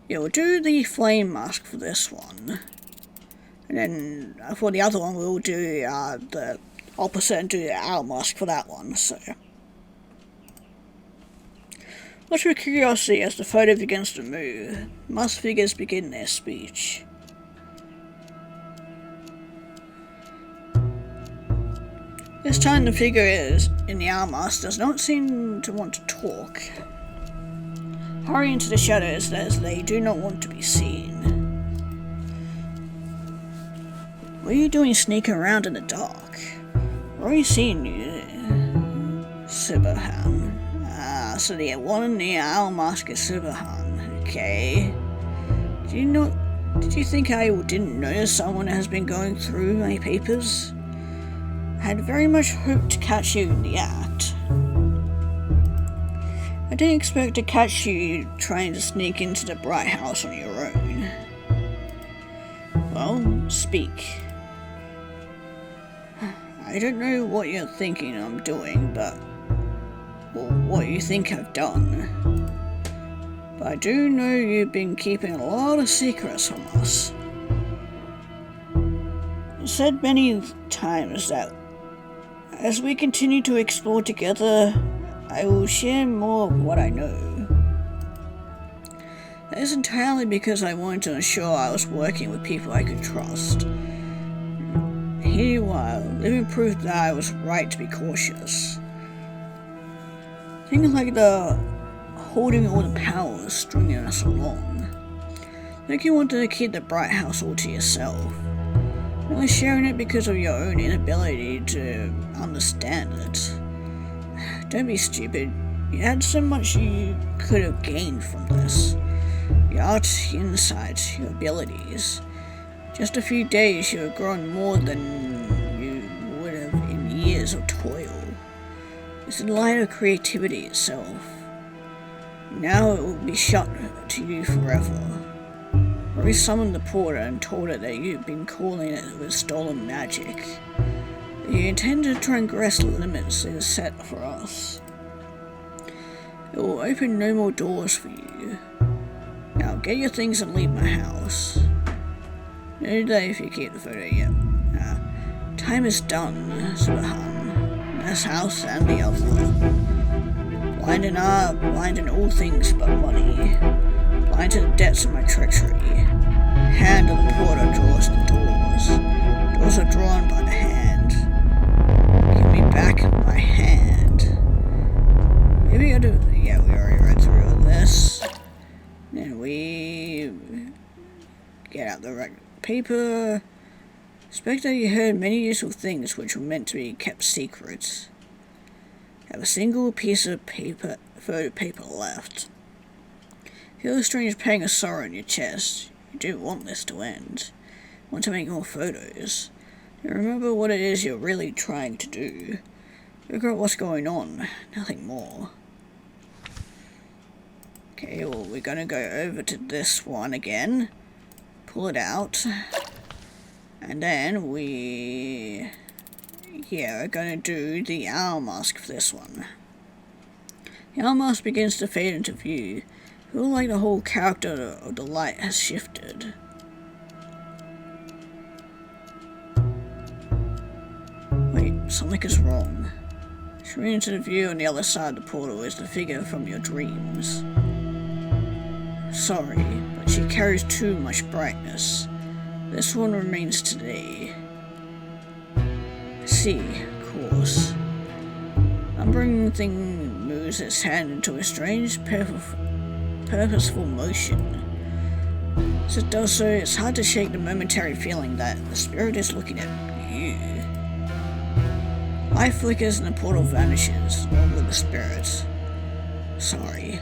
we'll do the flame mask for this one. And then for the other one, we'll do the opposite and do the owl mask for that one, so. Watch with curiosity as the photo begins to move. Mask figures begin their speech. This time the figure is in the Owl Mask does not seem to want to talk. Hurry into the shadows as they do not want to be seen. What are you doing sneaking around in the dark? Where are you seeing you? Sibahan. So the one in the Owl Mask is Sibahan. Okay. Did you think I didn't notice someone has been going through my papers? I had very much hoped to catch you in the act. I didn't expect to catch you trying to sneak into the Bright House on your own. Well, speak. I don't know what you're thinking I'm doing, or what you think I've done. But I do know you've been keeping a lot of secrets from us. I've said many times that as we continue to explore together, I will share more of what I know. That is entirely because I wanted to ensure I was working with people I could trust. Here you are, living proof that I was right to be cautious. Things like the holding all the powers stringing us along. Like you wanted to keep the Bright House all to yourself. Only sharing it because of your own inability to understand it. Don't be stupid. You had so much you could have gained from this. Your art, your insight, your abilities. Just a few days you have grown more than you would have in years of toil. It's the light of creativity itself. Now it will be shut to you forever. Rory summoned the porter and told it that you've been calling it with stolen magic. You intend to transgress the limits it is set for us. It will open no more doors for you. Now get your things and leave my house. No day if you keep the photo yet. Time is done, Sibahan. This house and the other. Blind in art, blind in all things but money. Blind to the depths of my treachery. Hand of the porter draws the doors. Doors are drawn by the hand. Give me back my hand. Maybe I do. Yeah, we already read through all this. Then we get out the right paper. Expect that you heard many useful things which were meant to be kept secret. Have a single piece of paper, photo paper left. Feel a strange pang of sorrow in your chest. You do want this to end. Want to make more photos. You remember what it is you're really trying to do. Figure out what's going on. Nothing more. Okay, well, we're gonna go over to this one again. Pull it out. And then are gonna do the Owl Mask for this one. The Owl Mask begins to fade into view. Feel like the whole character of the light has shifted. Wait, something is wrong. Straight into the view on the other side of the portal is the figure from your dreams. Sorry, but she carries too much brightness. This one remains today. See, of course. Lumbering thing moves its hand into a strange, purposeful motion. As it does so, it's hard to shake the momentary feeling that the spirit is looking at you. Life flickers and the portal vanishes, along with the spirit. Sorry.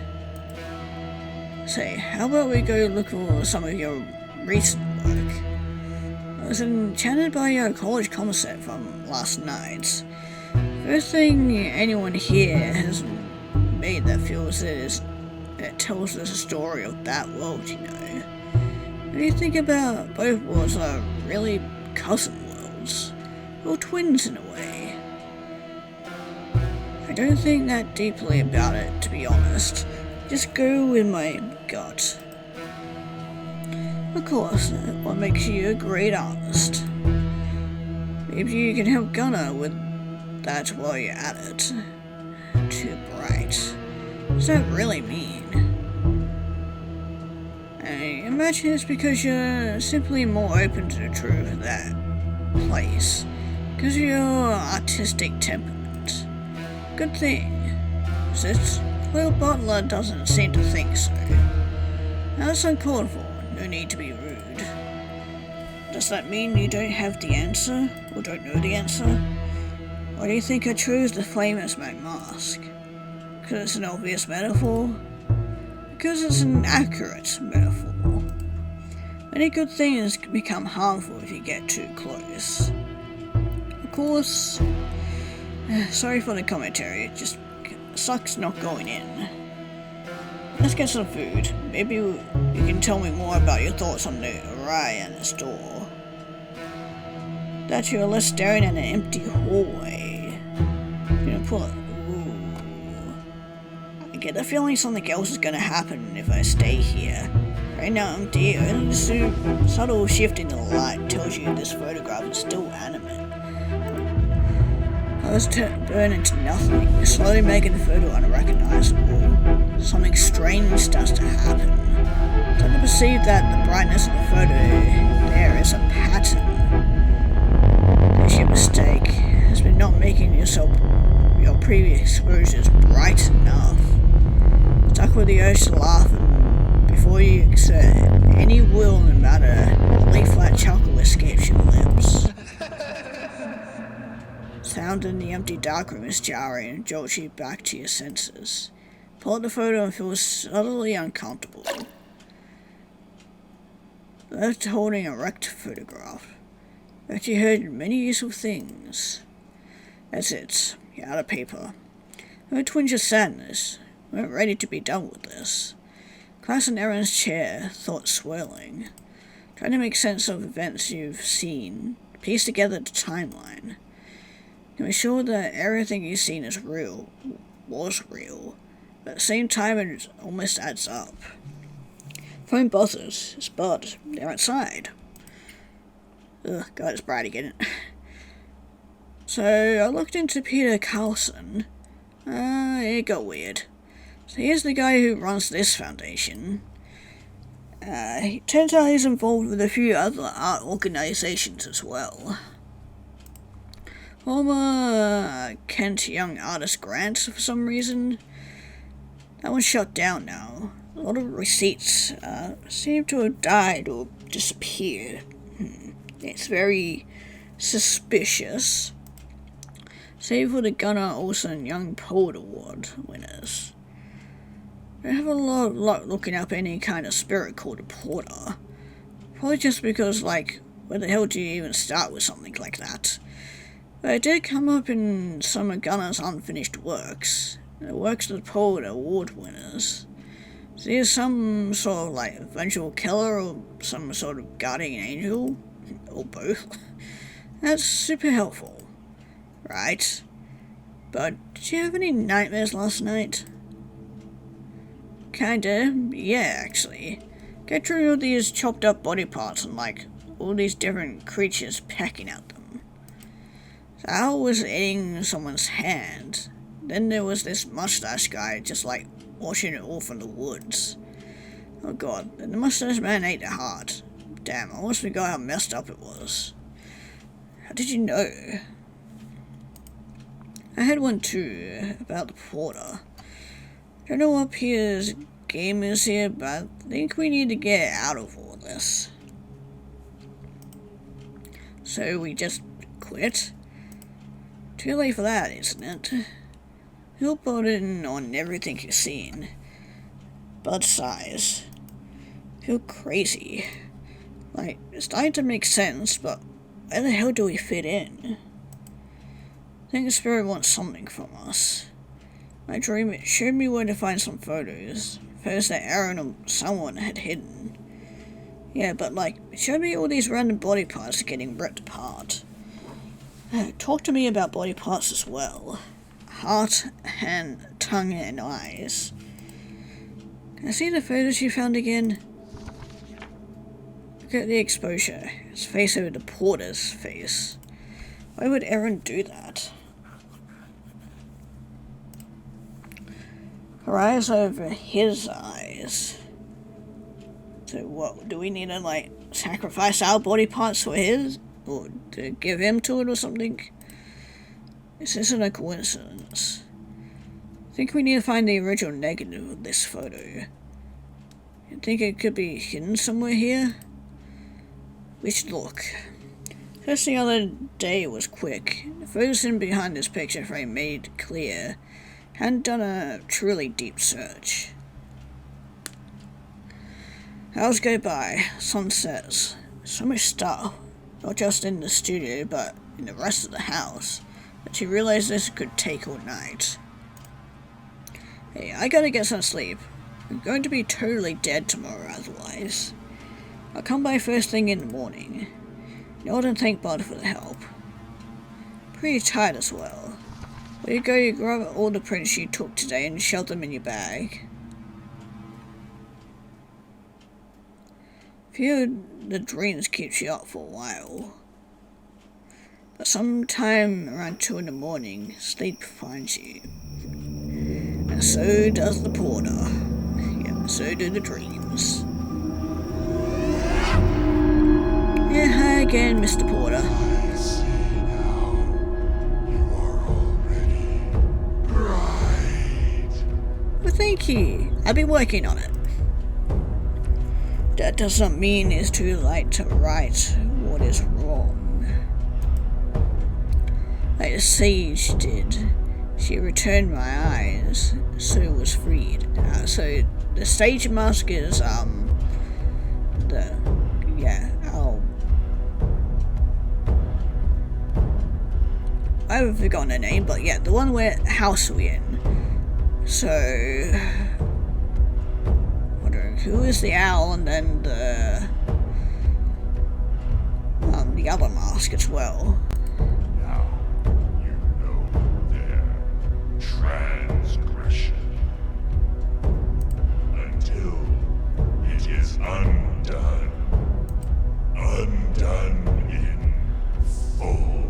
Say, how about we go look for some of your recent work? I was enchanted by your college concept from last night. First thing anyone here has made that feels it tells us a story of that world, you know. What do you think about both worlds are really cousin worlds? Or twins in a way. I don't think that deeply about it, to be honest. Just go with my gut. Of course, what makes you a great artist? Maybe you can help Gunnar with that while you're at it. Too bright. What does that really mean? I imagine it's because you're simply more open to the truth of that place. Because of your artistic temperament. Good thing. Is it? Little Butler doesn't seem to think so. Now that's uncalled for. No need to be rude. Does that mean you don't have the answer? Or don't know the answer? Why do you think I chose the flame as my mask? Because it's an obvious metaphor? Because it's an accurate metaphor. Many good things can become harmful if you get too close. Of course, sorry for the commentary, it just sucks not going in. Let's get some food. Maybe you can tell me more about your thoughts on the array and the store. That you're less staring at an empty hallway. You know, pull it. Ooh. I get the feeling something else is gonna happen if I stay here. Right now I'm dear, and this subtle shift in the light tells you this photograph is still animate. I was burned into nothing, slowly making the photo unrecognizable. Something strange starts to happen. Start to perceive that the brightness of the photo there is a pattern. There's your mistake. Has been not making your previous exposures bright enough. Stuck with the urge to laugh before you exert any will, no matter how leaf-like chuckle escapes your lips. Sound in the empty darkroom is jarring and jolts you back to your senses. Pull out the photo and feel subtly uncomfortable. Left holding a wrecked photograph. Bet you heard many useful things. That's it. You're out of paper. No twinge of sadness. We're ready to be done with this. Class in Aaron's chair, thoughts swirling. Trying to make sense of events you've seen. Piece together the timeline. To be sure that everything you've seen is real, was real, but at the same time it almost adds up. Phone buzzes. It's Bud. They're outside. Ugh, God, it's bright again. So, I looked into Peter Carlson. It got weird. So here's the guy who runs this foundation. It turns out he's involved with a few other art organizations as well. Former Kent Young Artist Grant, for some reason. That one's shut down now. A lot of receipts seem to have died or disappeared. It's very suspicious. Save for the Gunnar Olsen Young Poet Award winners. I have a lot of luck looking up any kind of spirit called a porter. Probably just because, like, where the hell do you even start with something like that? But it did come up in some of Gunnar's unfinished works. The works of the Poet Award winners. So he's some sort of, like, vengeful killer or some sort of guardian angel. Or both. That's super helpful. Right. But did you have any nightmares last night? Kinda, yeah, actually. Get through all these chopped up body parts and, like, all these different creatures pecking at them. So Al was eating someone's hand. Then there was this mustache guy just, like, washing it off in the woods. Oh god, and the mustache man ate the heart. Damn, I almost forgot how messed up it was. How did you know? I had one too, about the porter. Don't know what Peter's game is here, but I think we need to get out of all this. So we just quit? Too late for that, isn't it? You'll put in on everything you've seen. Bud sighs. Feel crazy. Like, it's starting to make sense, but where the hell do we fit in? I think the spirit wants something from us. My dream, it showed me where to find some photos. Photos that Aaron or someone had hidden. Yeah, but like, it showed me all these random body parts getting ripped apart. Talk to me about body parts as well. Heart, hand, tongue, and eyes. Can I see the photos you found again? Look at the exposure. His face over the porter's face. Why would Aaron do that? Her eyes over his eyes. So what, do we need to, like, sacrifice our body parts for his? or to give him to it or something. This isn't a coincidence. I think we need to find the original negative of this photo. You think it could be hidden somewhere here? We should look. Just the other day was quick. The photos in behind this picture frame made clear. Hadn't done a truly deep search. Hours go by, sun sets. So much stuff, not just in the studio, but in the rest of the house, that she realized this could take all night. Hey, I gotta get some sleep. I'm going to be totally dead tomorrow otherwise. I'll come by first thing in the morning. Nod and thank Bud for the help. Pretty tired as well. Where you go, you grab all the prints you took today and shove them in your bag. Few the dreams keeps you up for a while. But sometime around 2 in the morning, sleep finds you. And so does the porter. Yeah, so do the dreams. Yeah, hi again, Mr. Porter. I see now. You are already bright. Well, thank you. I've been working on it. That doesn't mean it's too late to right what is wrong. Like the sage did. She returned my eyes, so was freed. So the sage mask is, I haven't forgotten her name, but yeah, the one where house we in. So, wondering who is the owl, and then the other mask as well. Now you know their transgression. Until it is undone. Undone in full.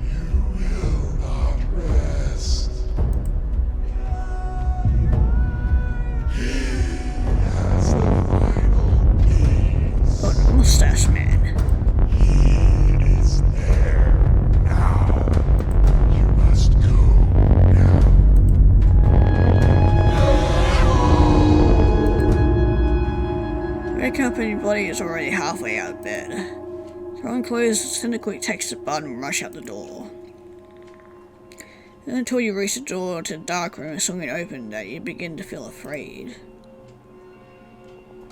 You will not rest. He has the final piece. Oh, the mustache man. He is there now. You must go now. Wake up, everybody is already halfway out of bed. Throw on clothes, send a quick text to Bud, and rush out the door. And until you reach the door to the dark room and swing it open, that you begin to feel afraid.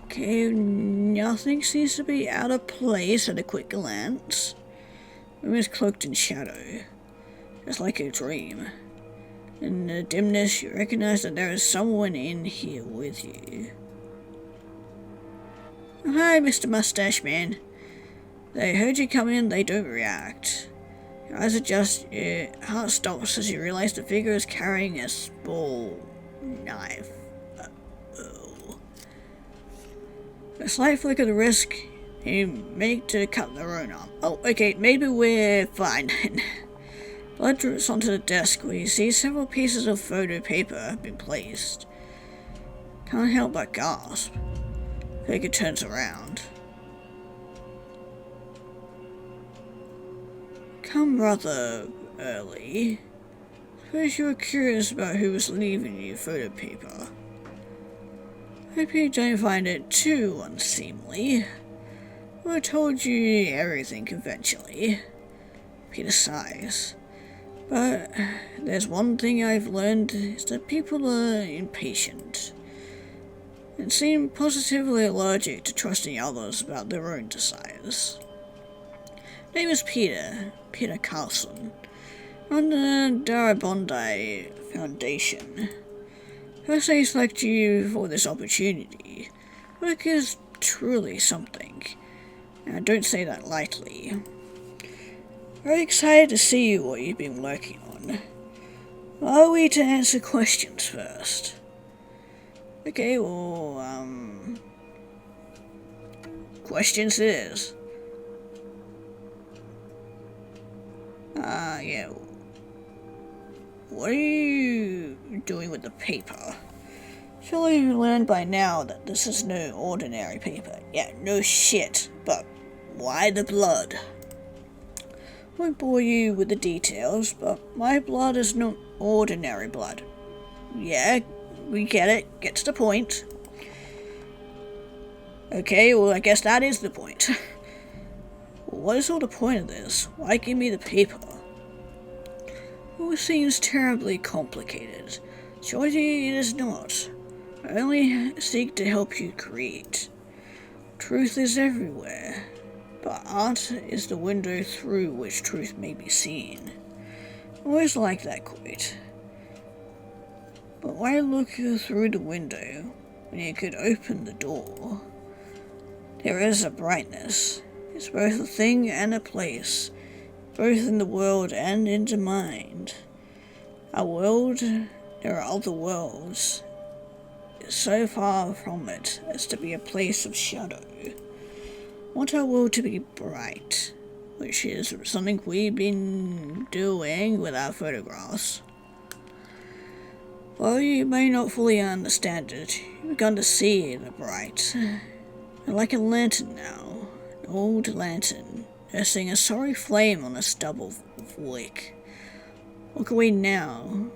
Okay, nothing seems to be out of place at a quick glance. The room is cloaked in shadow, just like a dream. In the dimness, you recognize that there is someone in here with you. Oh, hi, Mr. Mustache Man. They heard you come in, they don't react. Your eyes adjust, your heart stops as you realize the figure is carrying a small knife. Uh-oh. A slight flick of the wrist, you make to cut their own arm. Oh, okay, maybe we're fine then. Blood drips onto the desk where you see several pieces of photo paper have been placed. Can't help but gasp. Figure turns around. Come rather early. Suppose you were curious about who was leaving you photo paper. Hope you don't find it too unseemly. I told you everything eventually. Peter sighs. But there's one thing I've learned is that people are impatient and seem positively allergic to trusting others about their own desires. Name is Peter Carlson, on the Darabondai Foundation. First I select you for this opportunity. Work is truly something, and I don't say that lightly. Very excited to see what you've been working on. Are we to answer questions first? Okay, well, questions it is. Yeah. What are you doing with the paper? Surely you learned by now that this is no ordinary paper. Yeah, no shit. But Why the blood? Won't bore you with the details, but my blood is not ordinary blood. Yeah, we get it. Get to the point. Okay, well, I guess that is the point. What is all the point of this? Why give me the paper? Oh, it seems terribly complicated. Surely it is not. I only seek to help you create. Truth is everywhere, but art is the window through which truth may be seen. I always like that quote. But why look through the window when you could open the door? There is a brightness. It's both a thing and a place, both in the world and in the mind. Our world, there are other worlds, is so far from it as to be a place of shadow. Want our world to be bright, which is something we've been doing with our photographs. While you may not fully understand it, you've begun to see the bright. You're like a lantern now, an old lantern, nursing a sorry flame on a stub of wick. Walk away now,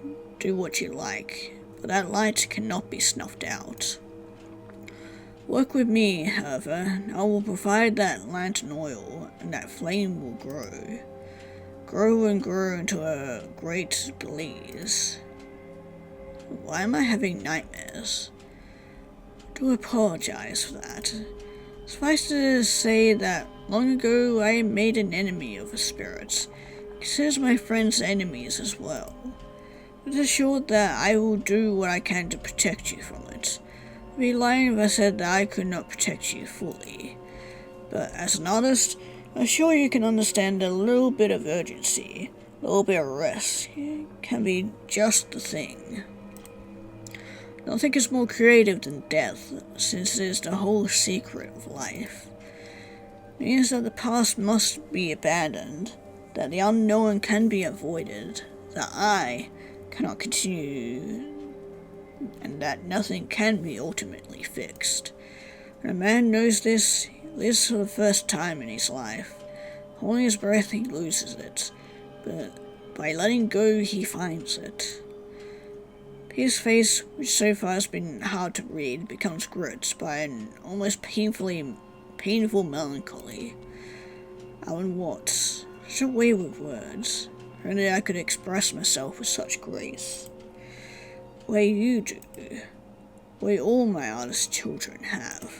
do what you like, but that light cannot be snuffed out. Work with me, however, and I will provide that lantern oil, and that flame will grow. Grow and grow into a great blaze. Why am I having nightmares? I do apologize for that. Suffice to say that long ago I made an enemy of a spirit. Considers my friends enemies as well. But assured that I will do what I can to protect you from it. I'd be lying if I said that I could not protect you fully. But as an artist, I'm sure you can understand a little bit of urgency, a little bit of risk. It can be just the thing. Nothing is more creative than death, since it is the whole secret of life. It means that the past must be abandoned, that the unknown can be avoided, that I cannot continue, and that nothing can be ultimately fixed. When a man knows this, he lives for the first time in his life. Holding his breath, he loses it, but by letting go, he finds it. His face, which so far has been hard to read, becomes gripped by an almost painful melancholy. Alan Watts, such a way with words. Only I could express myself with such grace. The way you do, the way all my artist children have.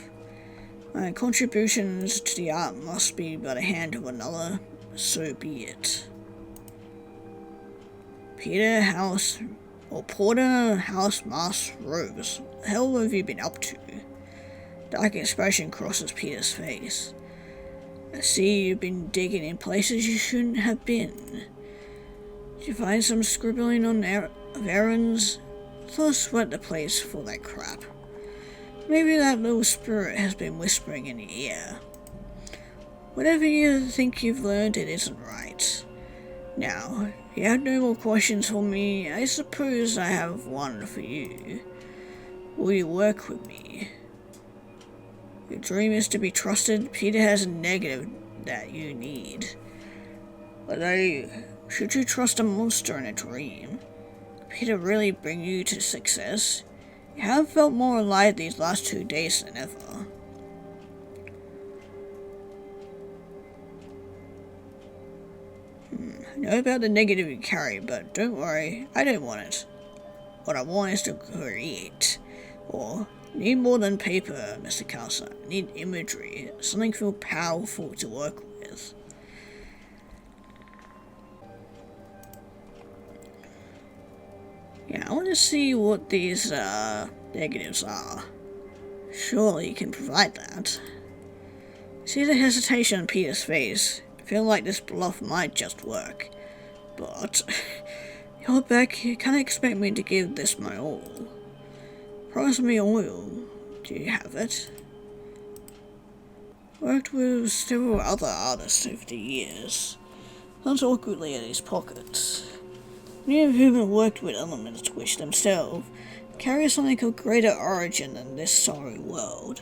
My contributions to the art must be by the hand of another, so be it. Porter House Moss Rose. What the hell have you been up to? Dark expression crosses Peter's face. I see you've been digging in places you shouldn't have been. Did you find some scribbling on of errands? Don't sweat the place for that crap. Maybe that little spirit has been whispering in your ear. Whatever you think you've learned, it isn't right. Now, if you have no more questions for me, I suppose I have one for you. Will you work with me? Your dream is to be trusted. Peter has a negative that you need. But should you trust a monster in a dream? Could Peter really bring you to success? You have felt more alive these last 2 days than ever. I know about the negative you carry, but don't worry, I don't want it. What I want is to create. Or, need more than paper, Mr. Carson. I need imagery, something feel powerful to work with. Yeah, I want to see what these negatives are. Surely you can provide that. See the hesitation on Peter's face. I feel like this bluff might just work. But you're back, you can't expect me to give this my all. Promise me oil. Do you have it? Worked with several other artists over the years. Glanced awkwardly at his pockets. Many of whom have worked with elements which themselves carry something of greater origin than this sorry world.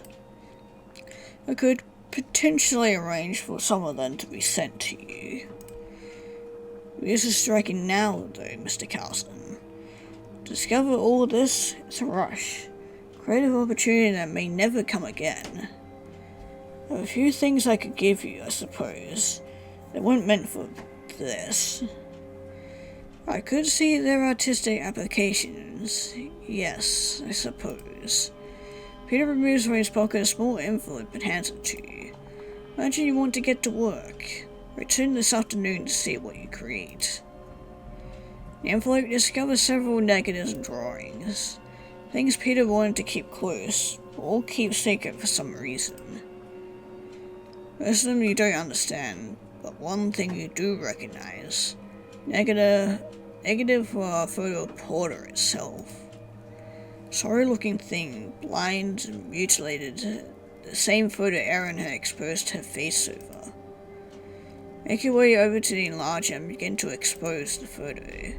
I could potentially arrange for some of them to be sent to you. This is striking now, though, Mr. Carlson. To discover all this is a rush. Creative opportunity that may never come again. There are a few things I could give you, I suppose. They weren't meant for this. I could see their artistic applications. Yes, I suppose. Peter removes from his pocket a small envelope and hands it to you. Imagine you want to get to work. Return this afternoon to see what you create. The envelope discovers several negatives and drawings. Things Peter wanted to keep close, but all keep secret for some reason. Most of them you don't understand, but one thing you do recognize. Negative for a photo of Porter itself. Sorry looking thing, blind and mutilated, the same photo Erin had exposed her face over. Make your way over to the enlarger and begin to expose the photo.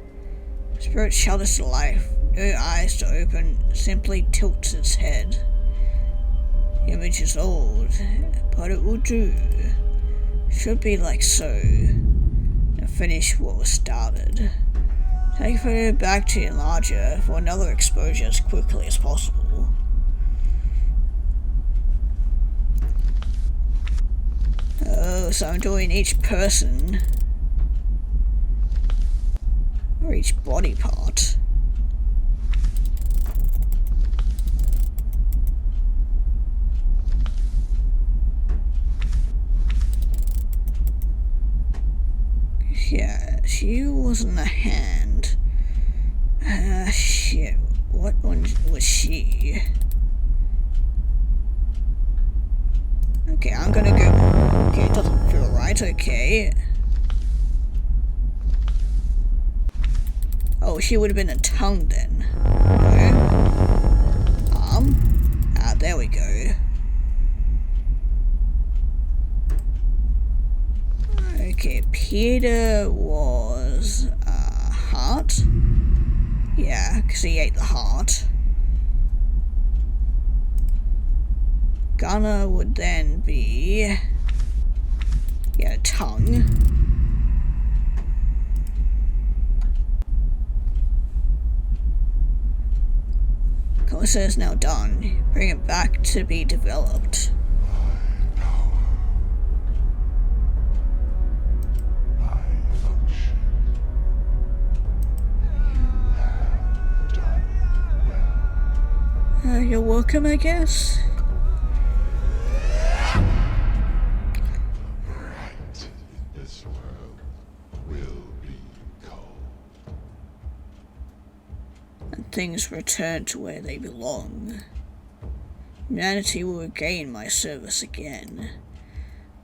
Spirit shudders to life, no eyes to open, simply tilts its head. The image is old, but it will do. Should be like so. And finish what was started. Take the photo back to the enlarger for another exposure as quickly as possible. Oh, so I'm doing each person. Or each body part. Yeah, she wasn't a hand. Shit. What one was she? Okay, I'm gonna go. Okay, it doesn't feel right, okay. Oh, she would have been a tongue then. No. Arm. Ah, there we go. Okay, Peter was heart. Yeah, because he ate the heart. Gunnar would then be tongue. Kosa is now done. Bring it back to be developed. You're welcome, I guess. Right in this world will be cold. And things return to where they belong. Humanity will regain my service again,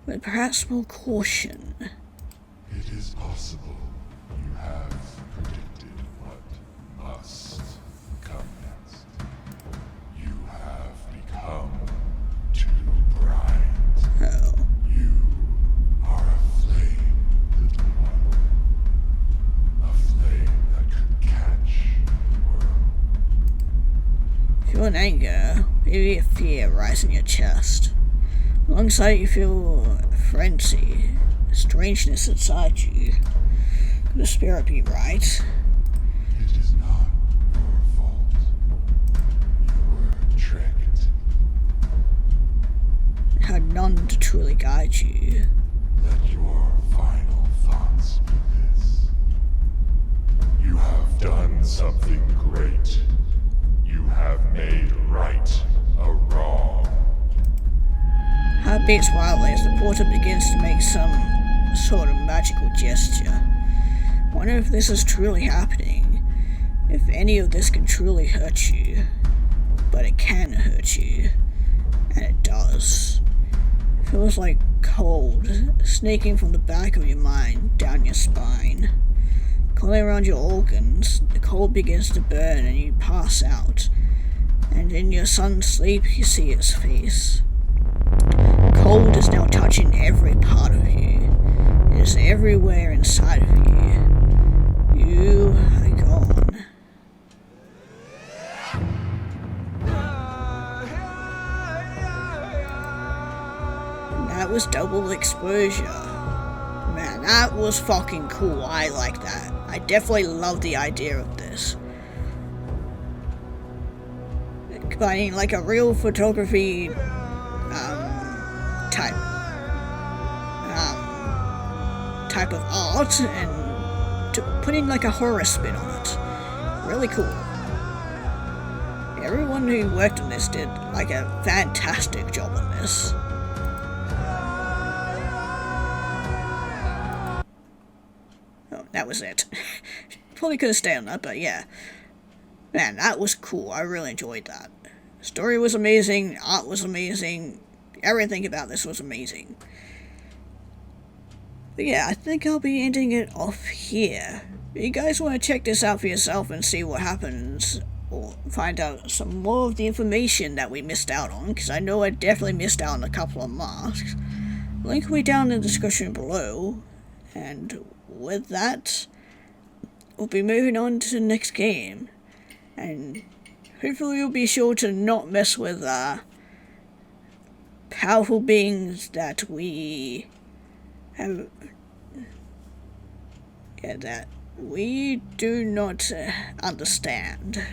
with perhaps more caution. It is possible you have predicted what must come next. You have become too bright. Oh. You are a flame, little one. A flame that could catch the world. Feel an anger, maybe a fear rise in your chest. Alongside you feel a frenzy, a strangeness inside you. Could the spirit be right? It is not your fault. You were tricked. It had none to truly guide you. Let your final thoughts be this. You have done something great. You have made right a wrong. Heart beats wildly as the porter begins to make some sort of magical gesture. Wonder if this is truly happening. If any of this can truly hurt you. But it can hurt you. And it does. It feels like cold, sneaking from the back of your mind down your spine. Calling around your organs, the cold begins to burn and you pass out. And in your son's sleep you see his face. Cold is now touching every part of you. It is everywhere inside of you. You are gone. was double exposure. Man, that was fucking cool. I like that. I definitely love the idea of this. Combining like a real photography type of art and putting like a horror spin on it. Really cool. Everyone who worked on this did like a fantastic job on this. Oh, that was it. Probably could have stayed on that, but yeah. Man, that was cool. I really enjoyed that. Story was amazing, art was amazing, everything about this was amazing. But yeah, I think I'll be ending it off here. If you guys want to check this out for yourself and see what happens, or find out some more of the information that we missed out on, because I know I definitely missed out on a couple of masks, link will be down in the description below. And with that, we'll be moving on to the next game. And hopefully you'll be sure to not mess with powerful beings that we have, that we do not understand.